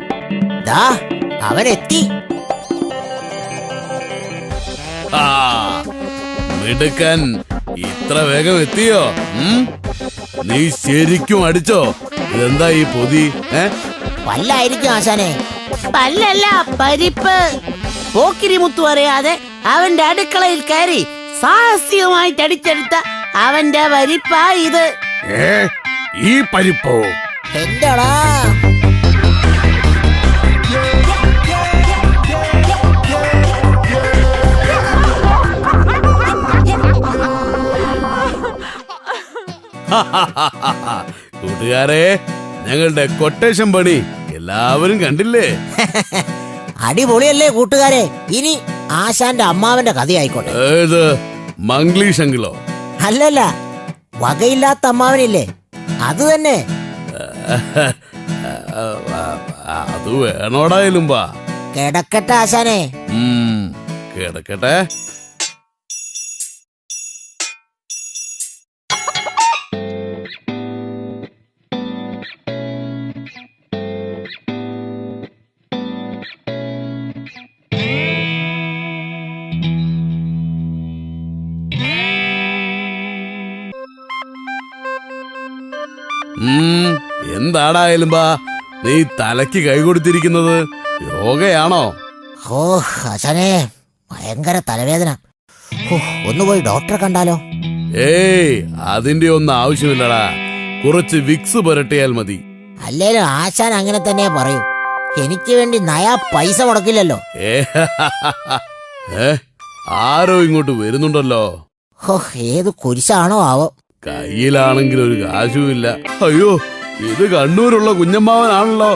ദാ അവനെത്തി. ആ, മിടുക്കൻ. ഇത്ര വേഗം എത്തിയോ? നീ ശരിക്കും അടിച്ചോ? ഇതെന്താ ഈ പൊതി? പല്ലായിരിക്കും ആശാനെ. പല്ലല്ല, പരിപ്പ്. പോക്കിരി മുത്തു അറിയാതെ അവന്റെ അടുക്കളയിൽ കയറി സാഹസികമായിട്ട് അടിച്ചെടുത്ത അവന്റെ പരിപ്പാ ഇത്. ഈ പരിപ്പോ? എന്താടാ? കൂട്ടുകാരെ, ഞങ്ങളുടെ കൊട്ടേഷൻ പണി എല്ലാവരും കണ്ടില്ലേ? അടിപൊളിയല്ലേ കൂട്ടുകാരെ? ഇനി ആശാന്റെ അമ്മാവന്റെ കഥയായിക്കോട്ടെ. ഏത് മംഗ്ലീഷ് അങ്കിളോ? അല്ലല്ല, വകയില്ലാത്ത അമ്മാവനില്ലേ, അത് തന്നെ. അത് വേണോടായാലും വാ. കിടക്കട്ടെ ആശാനെ. കിടക്കട്ടെ. എന്താടായാലും ബാ, നീ തലയ്ക്ക് കൈ കൊടുത്തിരിക്കുന്നത് യോഗയാണോ? ഓ ആശാനെ, ഭയങ്കര തലവേദന. ഒന്ന് പോയി ഡോക്ടറെ കണ്ടാലോ? ഏയ്, അതിന്റെ ഒന്നും ആവശ്യമില്ലടാ. കുറച്ച് വിക്സ് പുരട്ടിയാൽ മതി. അല്ലേലും ആശാൻ അങ്ങനെ തന്നെ പറയൂ. എനിക്ക് വേണ്ടി നയാ പൈസ മുടക്കില്ലല്ലോ. ആരോ ഇങ്ങോട്ട് വരുന്നുണ്ടല്ലോ. ഏത് കുരിശാണോ ആവോ? കയ്യിലാണെങ്കിൽ ഒരു കാശുമില്ല. അയ്യോ, ഇത് കണ്ണൂരുള്ള കുഞ്ഞമ്മാവനാണല്ലോ.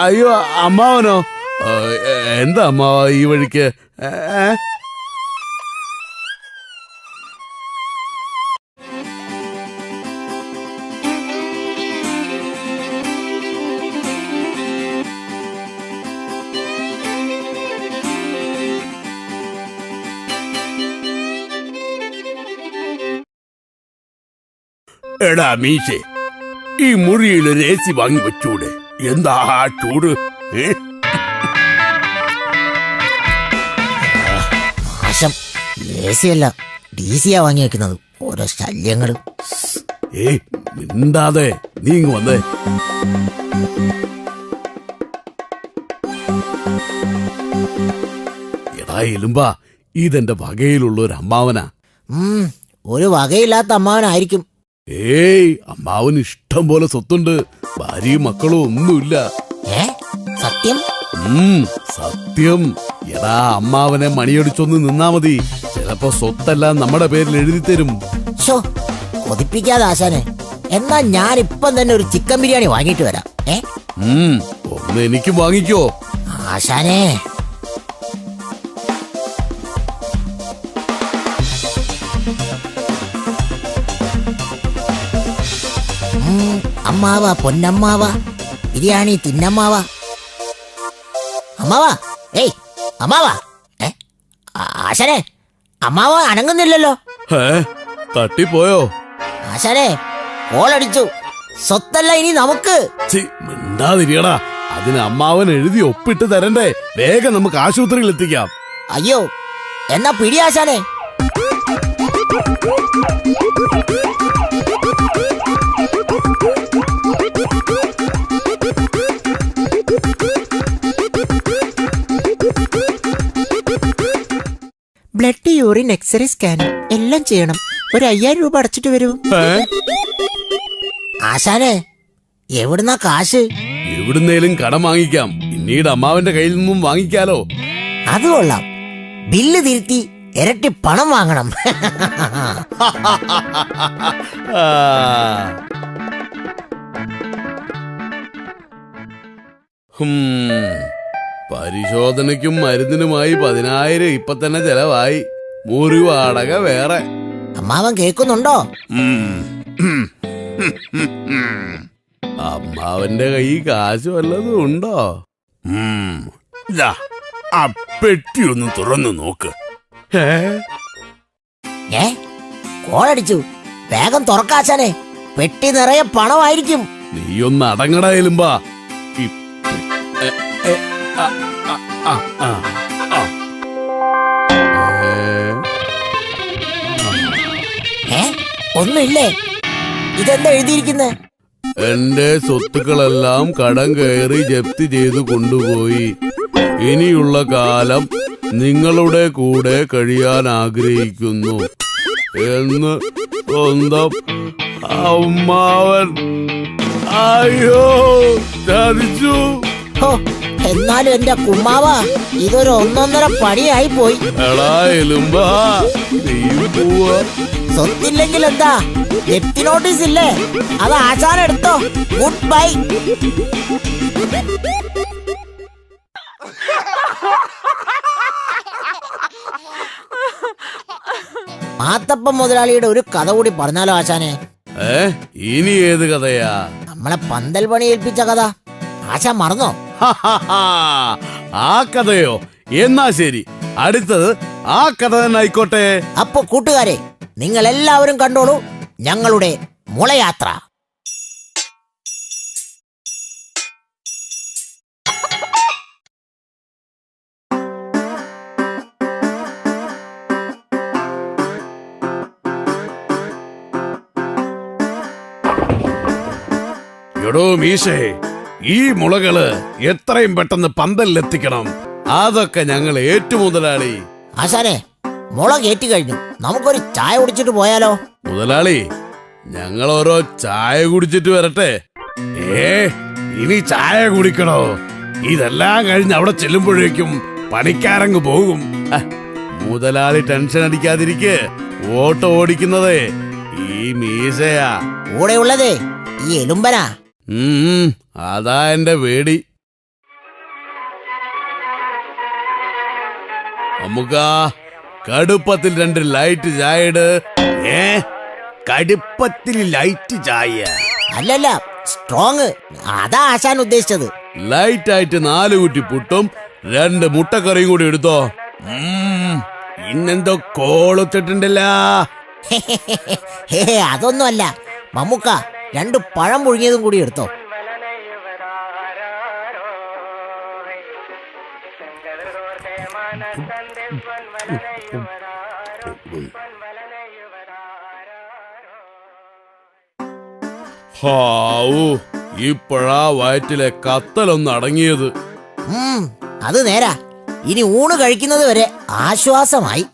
അയ്യോ, അമ്മാവനോ? എന്താ അമ്മാവ ഈ വഴിക്ക്? എടാ മീശേ, ഈ മുറിയിൽ ഒരു AC വാങ്ങി വെച്ചൂടെ? എന്താ ചൂട്? നാശം, AC അല്ല DC യാ വാങ്ങി വെക്കുന്നത്. ഓരോ ശല്യങ്ങളും. മിണ്ടാതെ നീ ഇങ്ങ് വന്നേ. എടാ എലുമ്പാ, ഇതെന്റെ വകയിലുള്ള ഒരു അമ്മാവനാ. ഒരു വകയില്ലാത്ത അമ്മാവനായിരിക്കും. ഏയ്, അമ്മാവന് ഇഷ്ടം പോലെ സ്വത്തുണ്ട്. ഭാര്യയും മക്കളും ഒന്നുമില്ല. സത്യം? സത്യം. എടാ, അമ്മാവനെ മണിയടിച്ചൊന്ന് നിന്നാ മതി. ചിലപ്പോ സ്വത്തെല്ലാം നമ്മുടെ പേരിൽ എഴുതി തരും. കൊതിപ്പിക്കാതെ ആശാനെ. എന്നാ ഞാൻ ഇപ്പം തന്നെ ഒരു ചിക്കൻ ബിരിയാണി വാങ്ങിയിട്ട് വരാം. ഒന്ന് എനിക്കും വാങ്ങിക്കോ ആശാനെ. അമ്മാവ, പൊന്നമ്മാവ, ബിരിയാണി തിന്നമ്മാവ. അമ്മാവ, ഏയ് അമ്മാവ. ആശാനെ, അമ്മാവ അനങ്ങുന്നില്ലല്ലോ. തട്ടിപ്പോയോ? ആശാനെ, കോളടിച്ചു. സ്വത്തല്ല ഇനി നമുക്ക്. മിണ്ടാതിരിയടാ. അതിന് അമ്മാവൻ എഴുതി ഒപ്പിട്ട് തരണ്ടേ? വേഗം നമുക്ക് ആശുപത്രിയിൽ എത്തിക്കാം. അയ്യോ, എന്നാ പിടി ആശാനെ. ബ്ലഡ്, യൂറിൻ, എക്സ്റേ, സ്കാനിങ് എല്ലാം ചെയ്യണം. ഒരു 5000 രൂപ അടച്ചിട്ട് വരൂ. ആശാനെ, എവിടുന്നാ കാശ്? എവിടുന്നേലും കടം വാങ്ങിക്കാം, പിന്നീട് അമ്മാവന്റെ കയ്യിൽ നിന്നും വാങ്ങിക്കാലോ. അത് കൊള്ളാം. ബില്ല് തിരുത്തി ഇരട്ടി പണം വാങ്ങണം. ആ. പരിശോധനയ്ക്കും മരുന്നിനുമായി 10,000 ഇപ്പൊ തന്നെ ചെലവായി. മുറി വാടക വേറെ. അമ്മാവൻ കേൾക്കുന്നുണ്ടോ? അമ്മാവന്റെ കൈ കാശ് വല്ലതും ഉണ്ടോ? ആ പെട്ടി ഒന്ന് തുറന്നു നോക്ക്. കോളടിച്ചു. വേഗം തുറക്കാശാനെ, പെട്ടി നിറയെ പണമായിരിക്കും. നീയൊന്ന് അടങ്ങടായാലും ബാ. ഒന്നുമില്ലേ? ഇതെന്താ എഴുതിയിരിക്കുന്നെ? എന്റെ സ്വത്തുക്കളെല്ലാം കടം കയറി ജപ്തി ചെയ്തു കൊണ്ടുപോയി. ഇനിയുള്ള കാലം നിങ്ങളുടെ കൂടെ കഴിയാൻ ആഗ്രഹിക്കുന്നു എന്ന് സ്വന്തം അമ്മാവൻ. അയ്യോ, ചതിച്ചു. എന്നാലും എന്റെ കുമ്മാവ, ഇതൊരു 1.5 പണിയായി പോയി. എടാ എലുമ്പാ, നീ പോവാ. സ്വത്തില്ലെങ്കിൽ എന്താ, ജപ്തി നോട്ടീസ് ഇല്ലേ? അത് ആശാനെടുത്തോ. Good bye. മാത്തപ്പൻ മുതലാളിയുടെ ഒരു കഥ കൂടി പറഞ്ഞാലോ ആശാനെ? ഇനി ഏത് കഥയാ? നമ്മളെ പന്തൽ പണി ഏൽപ്പിച്ച കഥ. ആശാൻ മറന്നോ? ആ കഥയോ? എന്നാ ശരി, അടുത്തത് ആ കഥ തന്നെ ആയിക്കോട്ടെ. അപ്പൊ കൂട്ടുകാരെ, നിങ്ങൾ എല്ലാവരും കണ്ടോളൂ ഞങ്ങളുടെ മുളയാത്ര. എടോ മീശേ, ഈ മുളകള് എത്രയും പെട്ടെന്ന് പന്തലിലെത്തിക്കണം. അതൊക്കെ ഞങ്ങൾ ഏറ്റു മുതലാളി. ആശാനെ, മുള കയറ്റി കഴിഞ്ഞു. നമുക്കൊരു ചായ കുടിച്ചിട്ട് പോയാലോ? മുതലാളി, ഞങ്ങൾ ഓരോ ചായ കുടിച്ചിട്ട് വരട്ടെ. ഇനി ചായ കുടിക്കണോ? ഇതെല്ലാം കഴിഞ്ഞ് അവിടെ ചെല്ലുമ്പോഴേക്കും പണിക്കാരങ്ങ് പോകും. മുതലാളി ടെൻഷൻ അടിക്കാതിരിക്കെ. ഓട്ടോ ഓടിക്കുന്നതേ ഈ മീശയാ. കൂടെ ഉള്ളതേ ഈ എലുമ്പനാ. അതാ എന്റെ പേടി. നമുക്കാ കടുപ്പത്തിൽ 2 ലൈറ്റ് ചായ ഇട്. കടുപ്പത്തിൽ ലൈറ്റ് ചായ അല്ലല്ല, സ്ട്രോങ്. അതാ ആശാൻ ഉദ്ദേശിച്ചത്. ലൈറ്റ് ആയിട്ട് 4 കുറ്റി പുട്ടും 2 മുട്ടക്കറിയും കൂടി എടുത്തോ. ഇന്നെന്തോ കോളത്തിട്ടുണ്ടല്ലോ. അതൊന്നുമല്ല മമ്മൂക്ക, 2 പഴം പുഴുങ്ങിയതും കൂടി എടുത്തോ. ഇപ്പോഴാ വയറ്റിലെ കത്തലൊന്ന് അടങ്ങിയത്. അത് നേരാ. ഇനി ഊണ് കഴിക്കുന്നത് വരെ ആശ്വാസമായി.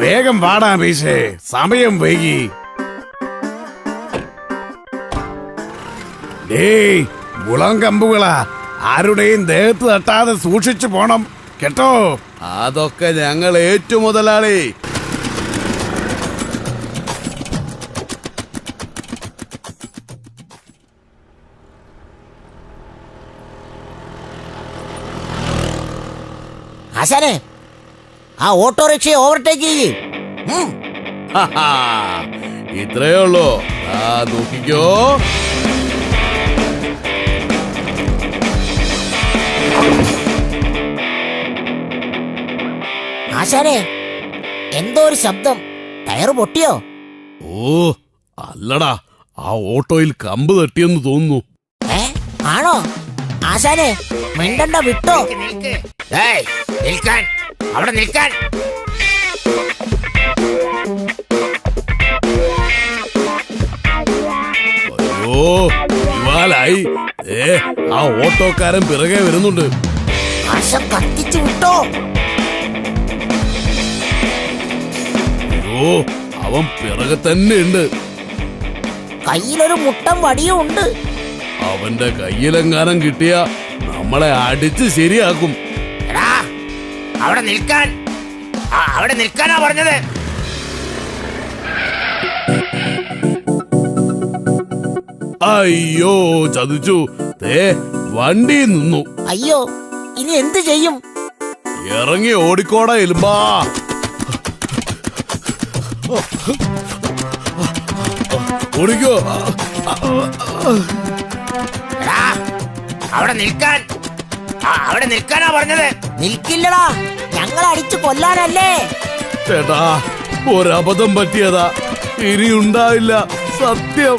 വേഗം വാടാ മീശേ, സമയം വൈകി. മുളം കമ്പുകളാ, ആരുടെയും ദേഹത്ത് തട്ടാതെ സൂക്ഷിച്ചു പോണം കേട്ടോ. അതൊക്കെ ഞങ്ങൾ ഏറ്റു മുതലാളി. ആശാനെ, ആ ഓട്ടോറിക്ഷയെ ഓവർടേക്ക് ചെയ്യ്. ഇത്രയേ ഉള്ളൂ. നോക്കിക്കോ. ആശാനെ, എന്തോ ഒരു ശബ്ദം. ടയർ പൊട്ടിയോ? അല്ലടാ, ആ ഓട്ടോയിൽ കമ്പ് തട്ടിയെന്ന് തോന്നുന്നു. ആണോ? ആശാനെ, മിണ്ടണ്ട, വിട്ടോ. നിൽക്കാൻ, അവിടെ നിൽക്കാൻ. അയ്യോ, ഇവാലായി. ആ ഓട്ടോക്കാരൻ പിറകെ വരുന്നുണ്ട്. ആശ കത്തിച്ചു വിട്ടോ. ഓ അവൻ പിറകെ തന്നെ ഉണ്ട്. കയ്യിലൊരു മുട്ടം വടിയും ഉണ്ട്. അവന്റെ കയ്യിലെങ്ങാനും കിട്ടിയ നമ്മളെ അടിച്ച് ശരിയാക്കും. എടാ അവിടെ നിൽക്കാൻ, അവിടെ നിൽക്കാനാ പറഞ്ഞത്. അയ്യോ ചതിച്ചു. വണ്ടി നിന്നു. അയ്യോ, ഇനി എന്ത് ചെയ്യും? ഇറങ്ങി ഓടിക്കോടാ എലുമ്പാ. ഓടിക്കോ. എടാ അവിടെ നിൽക്കാൻ, അവിടെ നിൽക്കാനാ പറഞ്ഞത്. നിൽക്കില്ലടാ, ഞങ്ങൾ അടിച്ചു കൊല്ലാനല്ലേ. ചേട്ടാ ഒരബദ്ധം പറ്റിയതാ, ഇനി ഉണ്ടാവില്ല, സത്യം.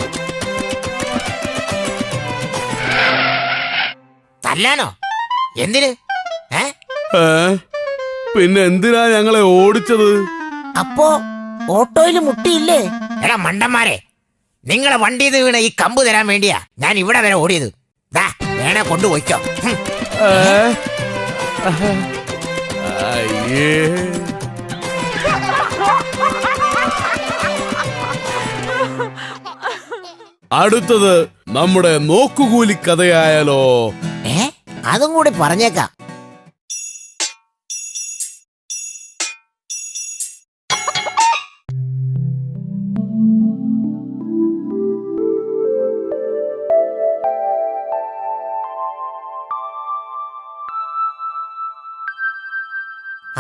തല്ലാനോ? എന്തിന്? പിന്നെ എന്തിനാ ഞങ്ങളെ ഓടിച്ചത്? അപ്പോ ഓട്ടോയിൽ മുട്ടിയില്ലേ? എടാ മണ്ടന്മാരെ, നിങ്ങളെ വണ്ടിയിൽ വീണ ഈ കമ്പ് തരാൻ വേണ്ടിയാ ഞാൻ ഇവിടെ വരെ ഓടിയത്. ദാ വേണേ കൊണ്ടുപോയിക്കോ. അയ്യേ. അടുത്തത് നമ്മുടെ നോക്കുകൂലി കഥയായാലോ? അതും കൂടി പറഞ്ഞേക്കാം.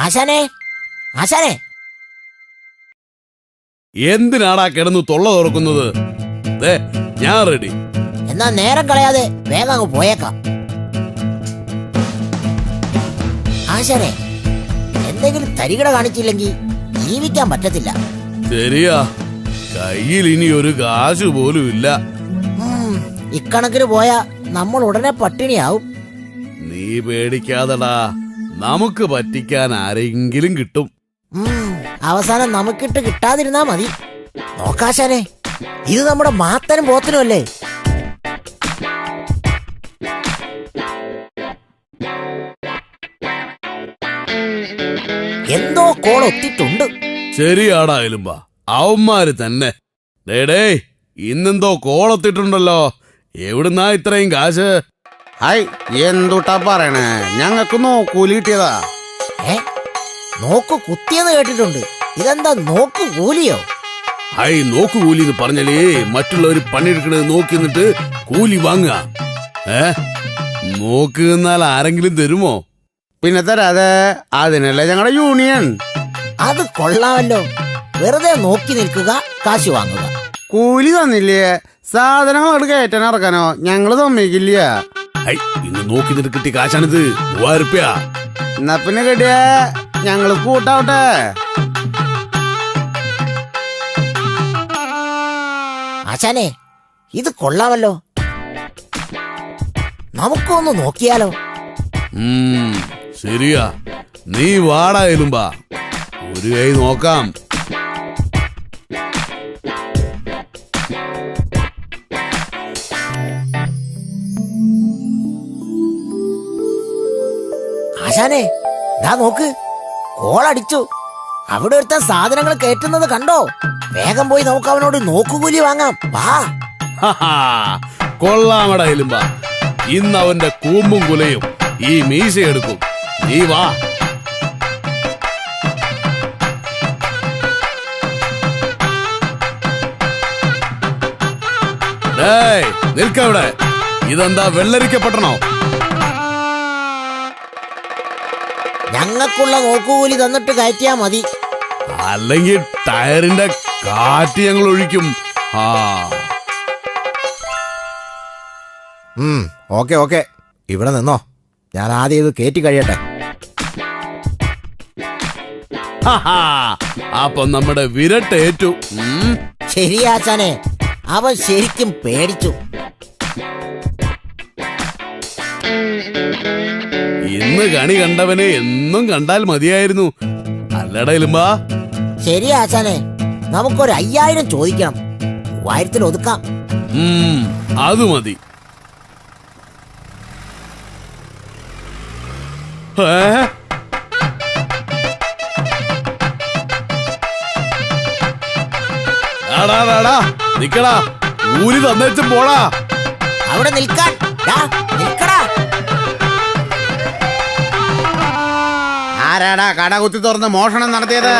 ആശാനെ, ആശാനെ, എന്തിനാടാ കിടന്നു തൊള്ള തുറക്കുന്നത്? ഞാൻ റെഡി. എന്നാ നേരം കളയാതെ വേഗം അങ്ങ് പോയേക്കാം. ആശാനെ, എന്തെങ്കിലും തരികട കാണിച്ചില്ലെങ്കിൽ ജീവിക്കാൻ പറ്റത്തില്ല. ശരിയാ, കയ്യിൽ ഇനി ഒരു കാശ് പോലും ഇല്ല. ഇക്കണക്കിന് പോയാ നമ്മൾ ഉടനെ പട്ടിണിയാവും. നീ പേടിക്കാതടാ, നമുക്ക് പറ്റിക്കാൻ ആരെങ്കിലും കിട്ടും. അവസാനം നമുക്കിട്ട് കിട്ടാതിരുന്നാ മതി. നോക്കാശാനെ, ഇത് നമ്മുടെ മാത്തനും പോത്തനും അല്ലേ? എന്തോ കോൾ ഒത്തിട്ടുണ്ട്. ശരിയാടാ എലുമ്പ, അവന്മാര് തന്നെ. ഡേ ഇന്നെന്തോ കോളത്തിട്ടുണ്ടല്ലോ. എവിടുന്നാ ഇത്രയും കാശ്? ഹായ്, എന്തുട്ടാ പറയണേ? ഞങ്ങക്ക് നോക്കൂലി കിട്ടിയതാ. നോക്ക് കുത്തിയെന്ന് കേട്ടിട്ടുണ്ട്. ഇതെന്താ നോക്ക് കൂലിയോ? ഹായ്, നോക്ക് കൂലി എന്ന് പറഞ്ഞാലേ മറ്റുള്ളവര് പണിയെടുക്കണത് നോക്കി നിന്നിട്ട് കൂലി വാങ്ങുക. നോക്ക് നിന്നാൽ ആരെങ്കിലും തരുമോ? പിന്നെ തരാതെ, അതിനല്ലേ ഞങ്ങളുടെ യൂണിയൻ. അത് കൊള്ളാമല്ലോ. വെറുതെ നോക്കി നിൽക്കുക, കാശ് വാങ്ങുക. കൂലി തന്നില്ലേ? സാധനങ്ങൾ കയറ്റാൻ ഇറക്കാനോ ഞങ്ങള് സമ്മതിക്കില്ല. ഇന്ന് നോക്കി നിന്നിട്ട് കിട്ടിയ കാശാണിത്. 3000 രൂപ. എന്നാ പിന്നെ കിട്ടിയ ഞങ്ങള് കൂട്ടാവട്ടെ. ആശാനെ, ഇത് കൊള്ളാമല്ലോ. നമുക്കൊന്ന് നോക്കിയാലോ? ശരിയാ, നീ വാടാ എലുമ്പാ, ഒരു കൈ നോക്കാം. ആശാനെ, ദാ നോക്ക്, കോളടിച്ചു. അവിടെ ഒരുത്ത സാധനങ്ങൾ കയറ്റുന്നത് കണ്ടോ? വേഗം പോയി നമുക്ക് അവനോട് നോക്കുകൂലി വാങ്ങാം. വാ. കൊള്ളാമടാ എലുമ്പ, ഇന്ന് അവന്റെ കൂമ്പും കുലയും ഈ മീശ എടുക്കും. നീ വാ. നിൽക്കവിടെ. ഇതെന്താ വെള്ളരിക്കപ്പെട്ടണോ? ഞങ്ങൾക്കുള്ള നോക്കുകൂലി തന്നിട്ട് കയറ്റിയാ മതി. അല്ലെങ്കിൽ ടയറിന്റെ കാറ്റ് ഞങ്ങൾ ഒഴിക്കും. ഓക്കെ ഓക്കെ, ഇവിടെ നിന്നോ. ഞാൻ ആദ്യം ഇത് കയറ്റി കഴിയട്ടെ. അപ്പൊ നമ്മുടെ വിരട്ടേറ്റു. ശരിയാച്ചാനെ, അവൻ ശരിക്കും പേടിച്ചു. ഇന്ന് കണി കണ്ടവനെ എന്നും കണ്ടാൽ മതിയായിരുന്നു, അല്ലട എലുമ്പാ? ശരിയാച്ചാനെ, നമുക്കൊരു 5000 ചോദിക്കണം. 3000 ഒതുക്കാം. അത് മതി. നിക്കടാ, ഊരി തന്നേച്ചും പോടാ. അവിടെ നിൽക്കാൻ. ദാ, നിൽക്കടാ. ആരാടാ കട കുത്തി തുറന്ന് മോഷണം നടത്തിയത്?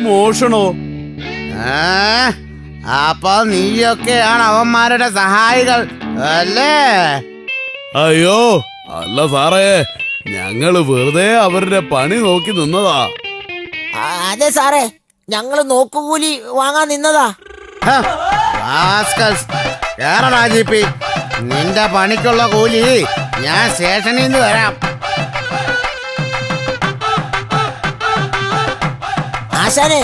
മോഷണോ? അപ്പൊ നീയൊക്കെയാണ് അവന്മാരുടെ സഹായികൾ അല്ലേ? അയ്യോ അല്ല സാറേ, ഞങ്ങള് വെറുതെ അവരുടെ പണി നോക്കി നിന്നതാ. അതെ സാറേ, ഞങ്ങള് നോക്കുകൂലി വാങ്ങാൻ നിന്നതാ. രാജിപ്പി, നിന്റെ പണിക്കുള്ള കൂലി ഞാൻ സ്റ്റേഷനിൽ നിന്ന് വരാം. ആശാനെ,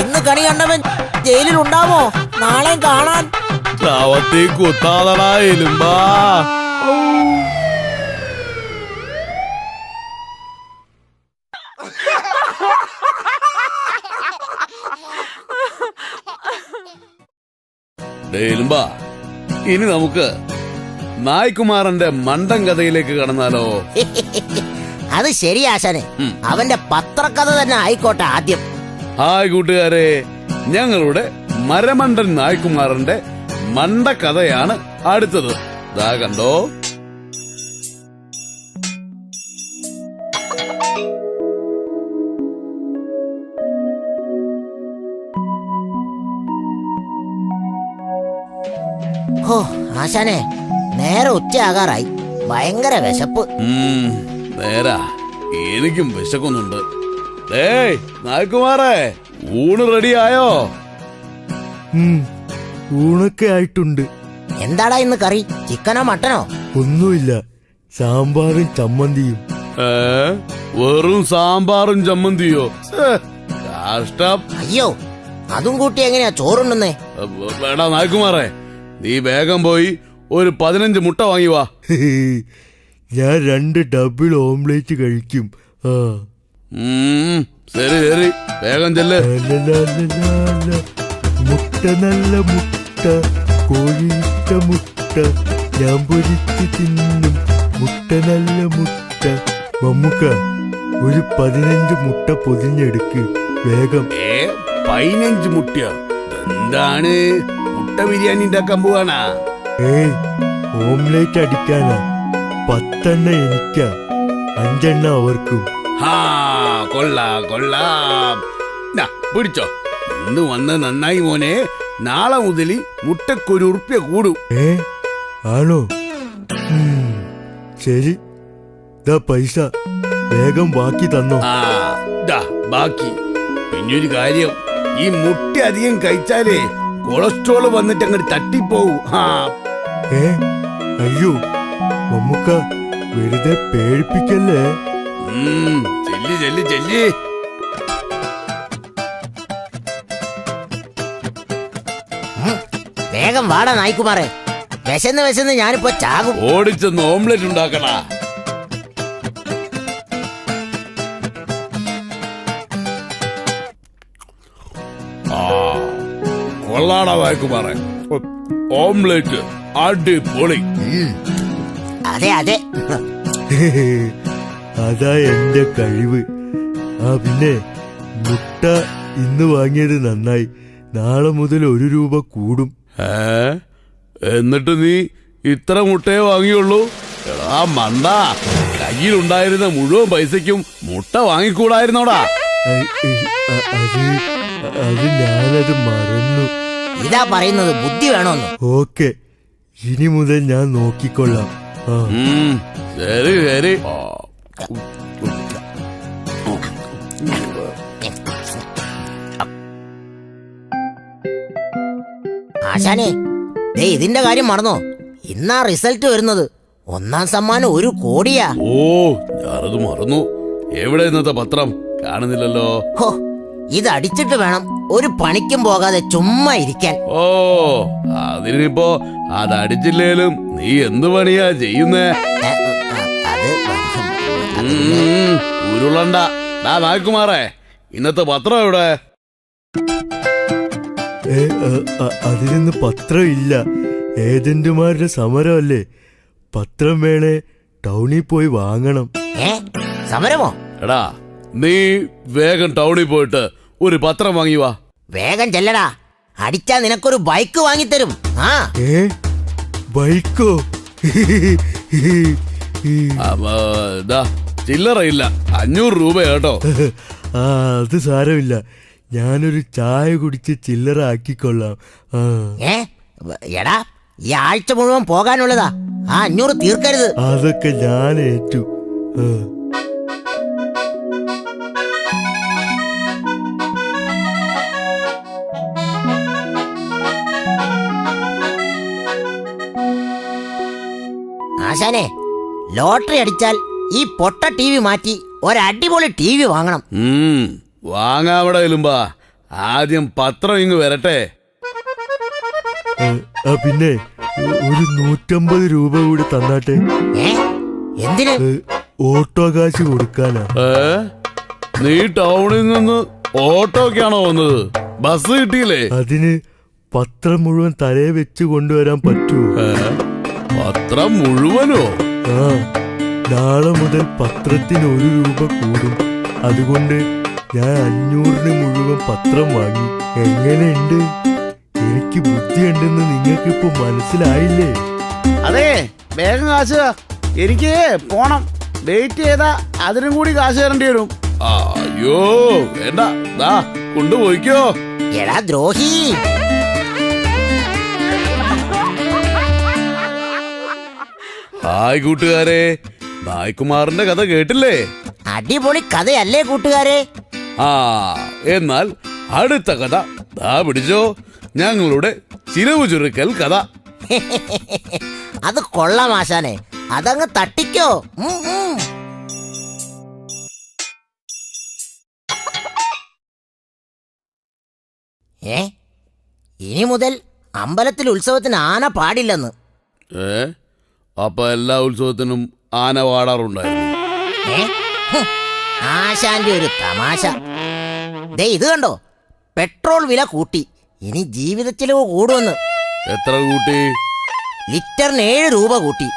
ഇന്ന് കണി കണ്ടവൻ ജയിലിൽ ഉണ്ടാവോ? നാളെ കാണാൻ. ചവത്തി കുത്താതടാ എലുമ്പാ. എലുമ്പാ, ഇനി നമുക്ക് നായ്ക്കുമാരന്റെ മണ്ടൻ കഥയിലേക്ക് കടന്നാലോ? അത് ശരി ആശാനെ, അവന്റെ പത്രക്കഥ തന്നെ ആയിക്കോട്ടെ ആദ്യം. ഹായ് കൂട്ടുകാരെ, ഞങ്ങളുടെ മരമണ്ടൻ നായ്ക്കുമാരന്റെ മണ്ടക്കഥയാണ് അടുത്തത്. ദാ കണ്ടോ. ഹോ ആശാനെ, നേരെ ഉച്ചയാകാറായി. ഭയങ്കര വിശപ്പ്. നേരാ, എനിക്കും വിശക്കുന്നുണ്ട്. ഏയ് നായ്ക്കുമാറേ, ഊണ് റെഡിയായോ? ഊണൊക്കെ ആയിട്ടുണ്ട്. എന്താടാ ഇന്ന് കറി? ചിക്കനോ മട്ടനോ? ഒന്നുമില്ല, സാമ്പാറും ചമ്മന്തിയും. വെറും സാമ്പാറും ചമ്മന്തിയോ? കഷ്ടം. അയ്യോ, അതും കൂട്ടി എങ്ങനെയാ ചോറുണ്ണുന്നേ? വേടാ നായ്ക്കുമാറേ, നീ വേഗം പോയി ഒരു 15 മുട്ട വാങ്ങി വാ. ഞാൻ 2 ഡബിൾ ഓംലേറ്റ് കഴിക്കും. ശരി ശരി, വേഗം ചെല്ല്. മുട്ട നല്ല മുട്ട, കോഴിയിട്ട മുട്ട, ഞാൻ പൊരിച്ച് തിന്നും മുട്ട നല്ല മുട്ട. മമ്മുക്ക, ഒരു 15 മുട്ട പൊതിഞ്ഞെടുക്ക് വേഗം. 15 മുട്ടയോ? എന്താണ്, മുട്ട ബിരിയാണി ഉണ്ടാക്കാൻ പോവാനാ? ഓംലേറ്റ് അടിക്കാനാ. 10 എനിക്കാ, 5 അവർക്കും. കൊള്ളാം. പിടിച്ചോ, ഇന്ന് വന്ന് നന്നായി മോനെ. നാളെ മുതൽ മുട്ടക്കൊരു ഉറുപ്പ്യ കൂടും. ആണോ? ശരി, ദാ പൈസ, വേഗം ബാക്കി തന്നോ. ബാക്കി. പിന്നൊരു കാര്യം, ഈ മുട്ട അധികം കഴിച്ചാലേ കൊളസ്ട്രോൾ വന്നിട്ട് അങ്ങോട്ട് തട്ടിപ്പോവും. അയ്യോ മമ്മുക്ക, വെറുതെ പേടിപ്പിക്കല്ലേ. ചെല്ലി. വേഗം വാടാ നായ്ക്കുമാറേ, വിശന്ന് ഞാനിപ്പോ ചാകും. ഓടിച്ചെന്ന് ഓംലെറ്റ് ഉണ്ടാക്കണ. കൊള്ളാടാ നായ്ക്കുമാറേ, ഓംലെറ്റ് അടിപൊളി. അതെ അതാ എന്റെ കഴിവ്. പിന്നെ മുട്ട ഇന്ന് വാങ്ങിയത് നന്നായി. നാളെ മുതൽ 1 രൂപ കൂടും. എന്നിട്ട് നീ ഇത്ര മുട്ടയെ വാങ്ങിയുള്ളൂ? എടാ മണ്ട, കയ്യിലുണ്ടായിരുന്ന മുഴുവൻ പൈസയ്ക്കും മുട്ട വാങ്ങിക്കൂടായിരുന്നോടാ? അത് ഞാനത് മറന്നു. ഇതാ പറയുന്നത്, ബുദ്ധി വേണോന്ന്. ഓക്കെ, ഇനി മുതൽ ഞാൻ നോക്കിക്കൊള്ളാം. ശരി. ആശാനെ, ഇതിന്റെ കാര്യം മറന്നോ? ഇന്നാ റിസൾട്ട് വരുന്നത്. 1ാം സമ്മാനം 1 കോടിയാ. ഞാനത് മറന്നു. എവിടെ ഇന്നത്തെ പത്രം? കാണുന്നില്ലല്ലോ. ഇത് അടിച്ചിട്ട് വേണം ഒരു പണിക്കും പോകാതെ ചുമ്മാ ഇരിക്കാൻ. അതിനിപ്പോ അതടിച്ചില്ലേലും നീ എന്ത് പണിയാ ചെയ്യുന്നേ? ഉരുളണ്ട. നായ്ക്കുമാറേ, ഇന്നത്തെ പത്രം എവിടെ? അതിനൊന്ന് പത്രം ഇല്ല. ഏജന്റുമാരുടെ സമരമല്ലേ. പത്രം വേണേ ടൗണിൽ പോയി വാങ്ങണം. സമരമോ? എടാ, നീ വേഗം ടൗണിൽ പോയിട്ട് ഒരു പത്രം വാങ്ങി വാ. വേഗം ചെല്ലടാ, അടിച്ചാ നിനക്കൊരു ബൈക്ക് വാങ്ങിത്തരും. ആ ബൈക്കോ? ചില്ലറയില്ല, 500 രൂപ കേട്ടോ. ആ അത് സാരമില്ല, ഞാനൊരു ചായ കുടിച്ച് ചില്ലറ ആക്കിക്കൊള്ളാം. എടാ, ഈ ആഴ്ച മുഴുവൻ പോകാനുള്ളതാ, ആ 500 തീർക്കരുത്. അതൊക്കെ ഞാൻ ഏറ്റു. ആശാനെ, ലോട്ടറി അടിച്ചാൽ ഈ പൊട്ട TV മാറ്റി ഒരടിപൊളി TV വാങ്ങണം. വാങ്ങാവിടെ എലുമ്പാ, ആദ്യം പത്രം ഇങ്ങ് വരട്ടെ. പിന്നെ ഒരു 150 രൂപ കൂടി തന്നാട്ടെ. എന്തിന്? ഓട്ടോ കാശ് കൊടുക്കാനാ. നീ ടൗണിൽ നിന്ന് ഓട്ടോക്കാണോ വന്നത്? ബസ് കിട്ടിയില്ലേ? അതിന് പത്രം മുഴുവൻ തലയെ വെച്ച് കൊണ്ടുവരാൻ പറ്റുമോ? പത്രം മുഴുവനോ? ആ, നാളെ മുതൽ പത്രത്തിന് 1 രൂപ കൂടും. അതുകൊണ്ട് ഞാൻ 500-ന് മുഴുവൻ പത്രം വാങ്ങി. എങ്ങനെയുണ്ട്? എനിക്ക് ബുദ്ധിയുണ്ടെന്ന് നിങ്ങൾക്ക് ഇപ്പൊ മനസ്സിലായില്ലേ? അതെ, വേഗം കാശ് താ. എനിക്ക് പോണം. വെയിറ്റ് ചെയ്താ അതിനും കൂടി കാശ് തരേണ്ടി വരും. അയ്യോ വേണ്ട, കൊണ്ടുപോയിക്കോ. എടാ ദ്രോഹി! ഹായ് കൂട്ടുകാരെ, നായ്ക്കുമാറിന്റെ കഥ കേട്ടില്ലേ? അടിപൊളി കഥയല്ലേ കൂട്ടുകാരെ? എന്നാൽ അടുത്ത കഥ പിടിച്ചോ, ഞങ്ങളുടെ ചിലവ് ചുരുക്കൽ കഥ. അത് കൊള്ളാം ആശാനെ, അതങ്ങ് തട്ടിക്കോ. ഇനി മുതൽ അമ്പലത്തിൽ ഉത്സവത്തിന് ആന പാടില്ലെന്ന്. അപ്പൊ എല്ലാ ഉത്സവത്തിനും ആന പാടാറുണ്ടായിരുന്നു? ആശാന്റെ ഒരു തമാശ. ദേ ഇത് കണ്ടോ, പെട്രോൾ വില കൂട്ടി. ഇനി ജീവിത ചെലവ് കൂടുമെന്ന്. എത്ര കൂട്ടി? ലിറ്ററിന് 7 രൂപ കൂട്ടി.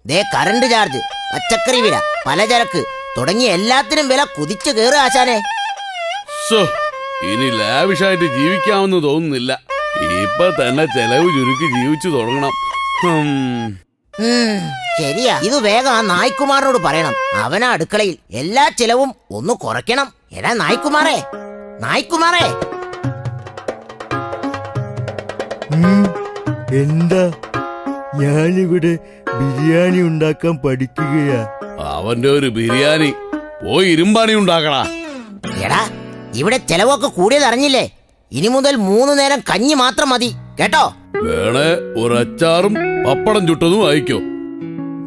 ദേ കറണ്ട് ചാർജ്, പച്ചക്കറി വില, പലചരക്ക് തുടങ്ങിയ എല്ലാത്തിനും വില കുതിച്ചു കയറുക ആശാനെ. ഇനി ലാവിഷായിട്ട് ജീവിക്കാമെന്ന് തോന്നുന്നില്ല. ഇപ്പൊ തന്നെ ചെലവ് ചുരുക്കി ജീവിച്ചു തുടങ്ങണം. ശരിയാ, ഇത് വേഗം ആ നായ്ക്കുമാറിനോട് പറയണം. അവനാ അടുക്കളയിൽ. എല്ലാ ചെലവും ഒന്ന് കുറയ്ക്കണം. എടാ നായ്ക്കുമാറേ, നായ്ക്കുമാറേ! എന്താ? ഞാനിവിടെ ബിരിയാണി ഉണ്ടാക്കാൻ പഠിക്കുകയാ. അവന്റെ ഒരു ബിരിയാണി പോയി ഇരുമ്പാണി ഉണ്ടാക്കടാ. എടാ, ഇവിടെ ചെലവൊക്കെ കൂടിയത് അറിഞ്ഞില്ലേ? ഇനി മുതൽ 3 നേരം കഞ്ഞി മാത്രം മതി കേട്ടോ. വേണേ ഒരു അച്ചാറും പപ്പടം ചുട്ടതും അയക്കോ.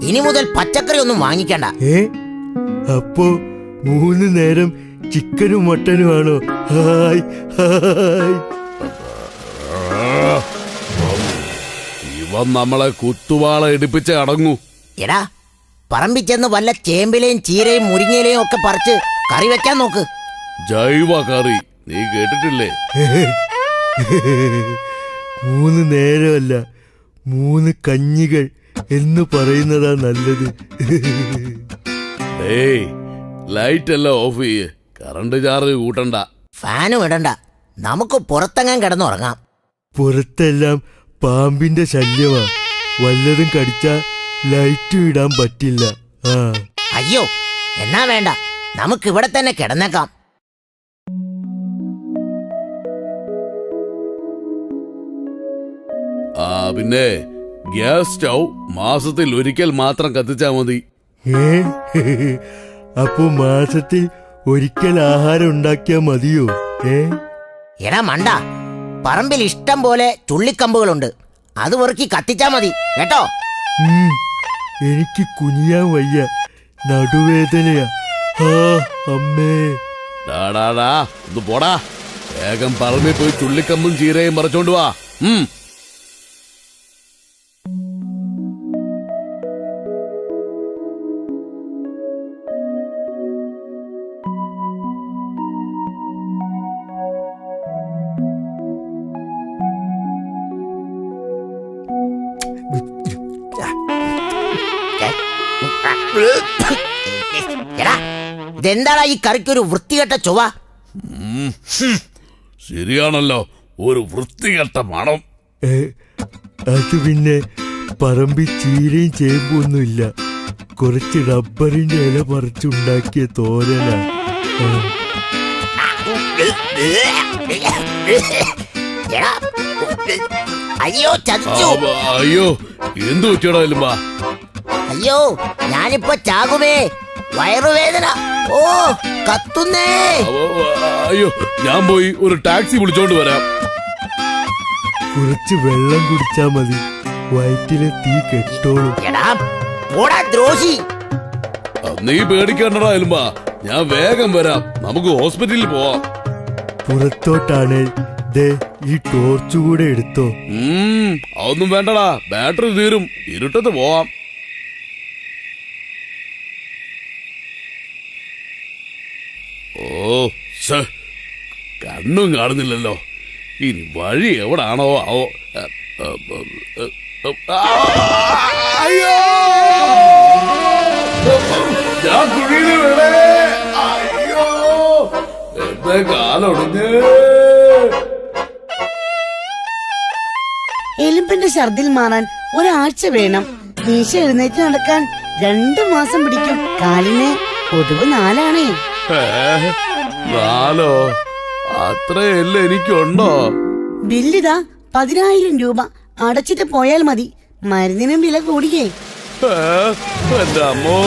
ഇനി മുതൽ പച്ചക്കറി ഒന്നും വാങ്ങിക്കണ്ട. അപ്പോ 3 നേരം ചിക്കനും മട്ടനും ആണോ? Hi hi. ഇവൻ നമ്മളെ കുത്തുവാള എടുപ്പിച്ച് അടങ്ങൂ. എടാ, പറമ്പിൽ ചെന്ന് വല്ല ചേമ്പിലയും ചീരയും മുരിങ്ങയിലയും ഒക്കെ പറിച്ച് കറി വെക്കാൻ നോക്ക്. ജൈവ കറി നീ കേട്ടിട്ടില്ലേ? 3 നേരമല്ല, 3 കഞ്ഞികൾ എന്ന് പറയുന്നതാ നല്ലത്. ലൈറ്റ് എല്ലാം ഓഫ് ചെയ്യ്, കറണ്ട് ചാർജ് കൂട്ടണ്ട. ഫാനും ഇടണ്ട, നമുക്ക് പുറത്തെങ്ങാൻ കിടന്നുറങ്ങാം. പുറത്തെല്ലാം പാമ്പിന്റെ ശല്യമാ. വല്ലതും കടിച്ചാ ലൈറ്റും ഇടാൻ പറ്റില്ല. അയ്യോ, എന്നാ വേണ്ട, നമുക്ക് ഇവിടെ തന്നെ കിടന്നേക്കാം. പിന്നെ ഗ്യാസ് സ്റ്റൗ മാസത്തിൽ ഒരിക്കൽ മാത്രം കത്തിച്ചാ മതി. അപ്പൊ മാസത്തിൽ ഒരിക്കൽ ആഹാരം ഉണ്ടാക്കിയാ മതിയോ? എടാ മണ്ട, പറമ്പിൽ ഇഷ്ടം പോലെ ചുള്ളിക്കമ്പുകളുണ്ട്. അത് വെറുക്കി കത്തിച്ചാ മതി കേട്ടോ. എനിക്ക് കുനിയാൻ വയ്യ, നടുവേദനയാ. അമ്മേ. ഒന്ന് പോടാ, വേഗം പറമ്പിൽ പോയി ചുള്ളിക്കമ്പും ചീരയും പറിച്ചോണ്ട് വാ. ഇതെന്താടാ ഈ കറിക്കൊരു വൃത്തികെട്ട ചൊവ്വ? ശരിയാണല്ലോ, ഒരു വൃത്തികെട്ട മണം. അത് പിന്നെ പറമ്പിൽ ചീരയും ചേമ്പൊന്നുമില്ല, കുറച്ച് റബ്ബറിന്റെ ഇല പറിച്ചുണ്ടാക്കിയ തോരന. എടാ, അയ്യോ ചതിച്ചു. അയ്യോ, എന്തു പറ്റിയടാ എലുമ്പാ? അയ്യോ, ഞാനിപ്പോ ചാകുമേ, വയറുവേദന. ഓ, കത്തുന്നേ. അയ്യോ, ഞാൻ പോയി ഒരു ടാക്സി വിളിച്ചോണ്ട് വരാം. കുറച്ച് വെള്ളം കുടിച്ചാ മതി, വയറ്റിലെ തീ കെട്ടോളും. എടാ ഓടാ ദ്രോഹി. നീ പേടിക്കണ്ടടാ എലുമ്പാ, ഞാൻ വേഗം വരാം. നമുക്ക് ഹോസ്പിറ്റലിൽ പോവാം. പുറത്തോട്ടാണേ ദേ ഈ ടോർച്ച് കൂടെ എടുത്തോ. അതൊന്നും വേണ്ടടാ, ബാറ്ററി തീരും. ഇരുട്ടത്ത് പോവാം. ഓ, കണ്ണും കാണുന്നില്ലല്ലോ. ഇനി വഴി എവിടാണോ ആവോ. അയ്യോ, ഞാൻ കുഴിയിൽ വീണേ. അയ്യോ, എന്റെ കാലൊടിഞ്ഞ്. എലുമ്പിന്റെ ഛർദിൽ മാറാൻ ഒരാഴ്ച വേണം. മീശ എഴുന്നേറ്റ് നടക്കാൻ 2 മാസം പിടിക്കും. കാലിന് പൊതുവ് 4 4? അത്രയല്ല എനിക്കുണ്ടോ? ബില്ലിതാ 10,000 രൂപ. അടച്ചിട്ട് പോയാൽ മതി. മരുന്നിനും വില കൂടിയേ. എന്റെ അമ്മോ,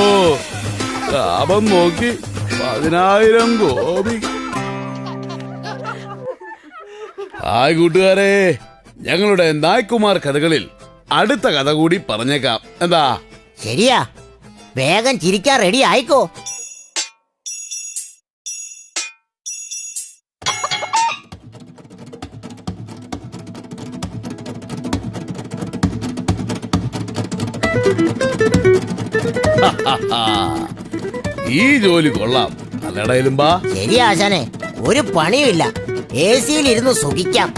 ലാഭം നോക്കി 10,000 കോടി. ഹായ് കൂട്ടുകാരെ, ഞങ്ങളുടെ നായ്ക്കുമാർ കഥകളിൽ അടുത്ത കഥ കൂടി പറഞ്ഞേക്കാം. എന്താ? ശരിയാ, വേഗം ചിരിക്കാൻ റെഡി ആയിക്കോ. ഈ ജോലി കൊള്ളാം, അല്ലടാ എലുമ്പാ? ശരിയാ ആശാനെ, ഒരു പണിയുമില്ല, AC-യിൽ ഇരുന്ന് സുഖിക്കാം.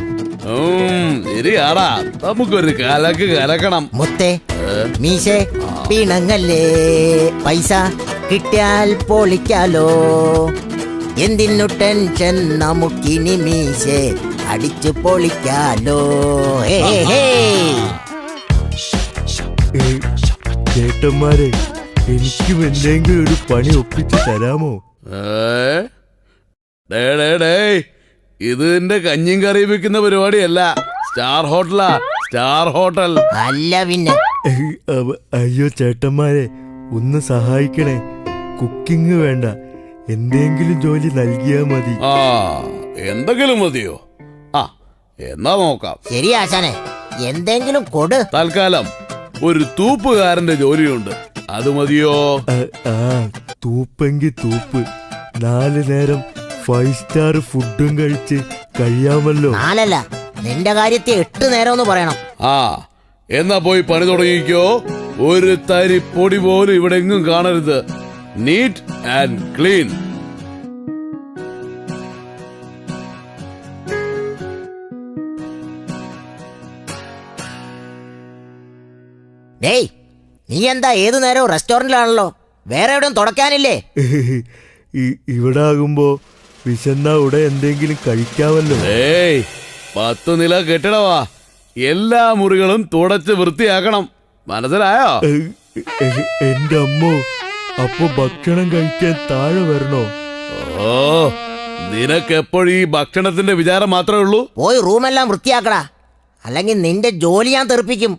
ശരിയാടാ, നമുക്കൊരു കലക്ക് കലക്കണം. മുത്തേ മീശേ പിണങ്ങല്ലേ, പൈസ കിട്ടിയാൽ പൊളിക്കാലോ. എന്തിനു ടെൻഷൻ, നമുക്കിനി മീശേ അടിച്ചു പൊളിക്കാലോ. ചേട്ടന്മാരെ, എനിക്കും എന്തെങ്കിലും ഒരു പണി ഒപ്പിച്ചു തരാമോ? ഇത് എന്റെ കഞ്ഞിയും കറിയും വെക്കുന്ന പരിപാടിയല്ല, സ്റ്റാർ ഹോട്ടലാ, സ്റ്റാർ ഹോട്ടൽ. അല്ല പിന്നെ. അയ്യോ ചേട്ടന്മാരെ, ഒന്ന് സഹായിക്കണേ. കുക്കിംഗ് വേണ്ട, എന്തെങ്കിലും ജോലി നൽകിയാ മതി. എന്തെങ്കിലും മതിയോ? എന്നാ നോക്കാം. ശരി ആശാനെ, എന്തെങ്കിലും കൊടു. തൽക്കാലം ഒരു തൂപ്പുകാരന്റെ ജോലിയുണ്ട്, അത് മതിയോ? തൂപ്പെങ്കി തൂപ്പ്. 4 നേരം 5 സ്റ്റാർ ഫുഡും കഴിച്ച് കഴിയാമല്ലോ. 4 അല്ല, നിന്റെ കാര്യത്തെ 8 നേരം എന്ന് പറയണം. എന്നാ പോയി പണി തുടങ്ങിക്കോ. ഒരു തരി പൊടി പോലും ഇവിടെ എങ്ങും കാണരുത്. Neat and clean. ഡേയ്, നീ എന്താ ഏതു നേരവും റെസ്റ്റോറന്റിലാണല്ലോ? വേറെ എവിടെയും തുടക്കാനില്ലേ? ഇവിടെ ആകുമ്പോ വിശന്നാ ഇവിടെ എന്തെങ്കിലും കഴിക്കാമല്ലോ. 10 നില കെട്ടിടവാ, എല്ലാ മുറികളും തുടച്ച് വൃത്തിയാക്കണം, മനസ്സിലായോ? എന്റെ അമ്മോ, അപ്പൊ ഭക്ഷണം കഴിക്കാൻ താഴെ വരണോ? നിനക്കെപ്പോഴും ഈ ഭക്ഷണത്തിന്റെ വിചാരം മാത്രമേ ഉള്ളൂ. പോയി റൂമെല്ലാം വൃത്തിയാക്കടാ, അല്ലെങ്കിൽ നിന്റെ ജോലി ഞാൻ തെറിപ്പിക്കും.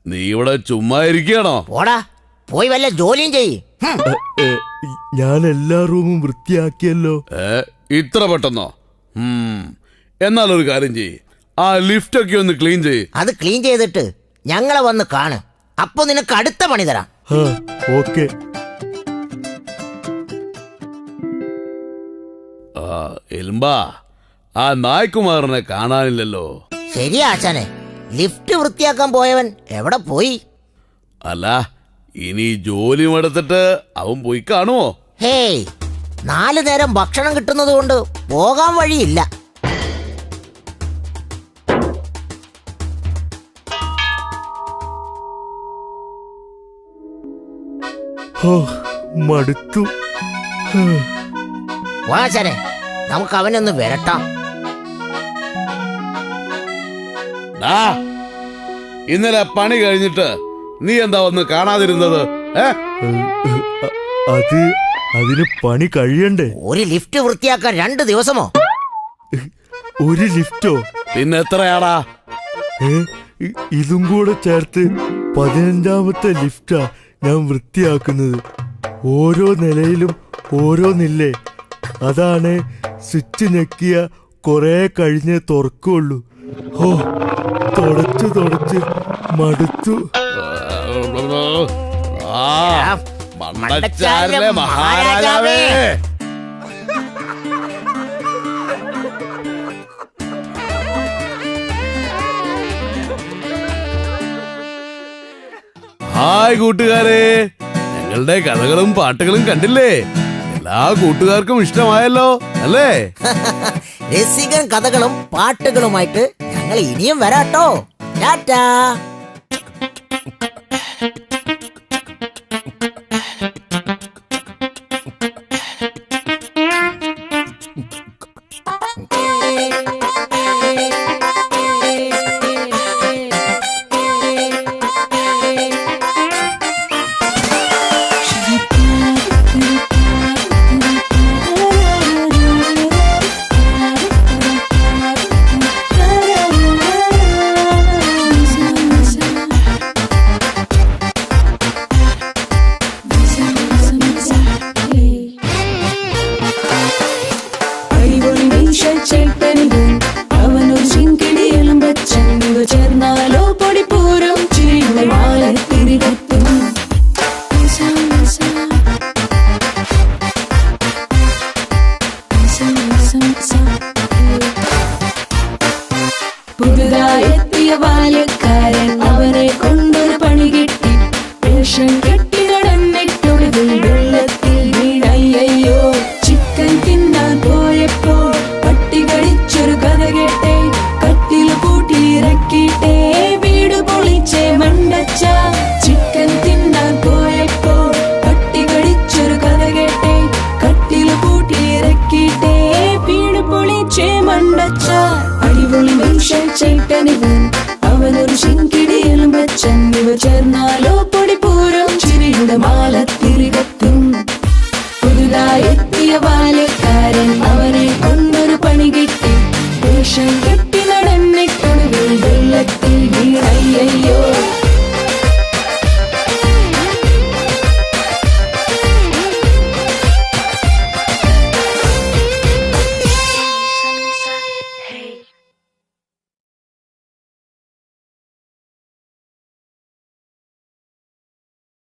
നീ ഇവിടെ ചുമ്മാ ഇരിക്കുകയാണോ? പോടാ, പോയി വല്ല ജോലിയും ചെയ്യ്. ഞാൻ എല്ലാ റൂമും വൃത്തിയാക്കിയല്ലോ. ഇത്ര പെട്ടെന്നോ? എന്നാലൊരു കാര്യം ചെയ്യ്, ആ ലിഫ്റ്റ് ഒക്കെ ഒന്ന് ക്ലീൻ ചെയ്യ്. അത് ക്ലീൻ ചെയ്തിട്ട് ഞങ്ങളെ വന്ന് കാണ്, അപ്പൊ നിനക്ക് അടുത്ത പണി തരാം. ഓക്കെ. എലുമ്പാ, ആ നായ്ക്കുമാറിനെ കാണാനില്ലല്ലോ. ശരിയാ ആശാനെ, ലിഫ്റ്റ് വൃത്തിയാക്കാൻ പോയവൻ എവിടെ പോയി? അല്ല, ഇനി ജോലിയും എടുത്തിട്ട് അവൻ പോയി കാണുമോ? ഹേയ് 4 നേരം ഭക്ഷണം കിട്ടുന്നത് കൊണ്ട് പോകാൻ വഴിയില്ല. ഓ മടുത്തു. വാശനെ നമുക്ക് അവനൊന്ന് വരട്ടാം. ഡാ, ഇന്നലെ പണി കഴിഞ്ഞിട്ട് നീ എന്താ വന്ന് കാണാതിരുന്നത്? അതിന് പണി കഴിയണ്ടേ? ഒരു ലിഫ്റ്റ് വൃത്തിയാക്കാൻ 2 ദിവസമോ? ഒരു ലിഫ്റ്റോ? പിന്നെ എത്രയാടാ? ഇതും കൂടെ ചേർത്ത് 15ാമത്തെ ലിഫ്റ്റാ ഞാൻ വൃത്തിയാക്കുന്നത്. ഓരോ നിലയിലും ഓരോന്നില്ലേ, അതാണ് സ്വിച്ച് ഞെക്കിയ കൊറേ കഴിഞ്ഞേ തുറക്കുള്ളൂ. ഓ തുടച്ച് മടുത്തു. മണ്ടച്ചാരിലെ മഹാരാജാവേ, ഹായ് കൂട്ടുകാരെ, ഞങ്ങളുടെ കഥകളും പാട്ടുകളും കണ്ടില്ലേ? എല്ലാ കൂട്ടുകാർക്കും ഇഷ്ടമായല്ലോ അല്ലേ? രസികൻ കഥകളും പാട്ടുകളുമായിട്ട് ഞങ്ങൾ ഇനിയും വരാട്ടോ. ടാറ്റാ. പുതുതായെത്തിയ ബാല്യക്കാരൻ അവനെ കൊണ്ടൊരു പണി കിട്ടി. വേഷം കെട്ടി നടന്നിട്ടൊടുവിൽ വെള്ളത്തിൽ വീണയ്യോ. ചിക്കൻ തിന്നാൻ പോയപ്പോൾ പട്ടി കടിച്ചൊരു കഥ കേട്ടേ. കട്ടില് കൂട്ടിയിറക്കിട്ടേ വീട് പൊളിച്ചേ മണ്ടച്ച. ചിക്കൻ തിന്നാൻ പോയപ്പോൾ പട്ടി കടിച്ചൊരു കഥ കേട്ടേ. കട്ടില് കൂട്ടിയിറക്കിട്ടേ വീട് പൊളിച്ചേ മണ്ടച്ച. അടിപൊളി മനുഷ്യൻ ചേട്ടനിവൻ, അവനൊരു ശിങ്കിടിയിലും ബച്ചൻ. ഇവ ചേർന്നാലോ പൊടിപൂരം ചിരിയുടെ മാല തിരികത്തും. പുതുതായെത്തിയ ബാല്യക്കാരൻ അവനെ കൊണ്ടൊരു പണി കിട്ടി. വേഷം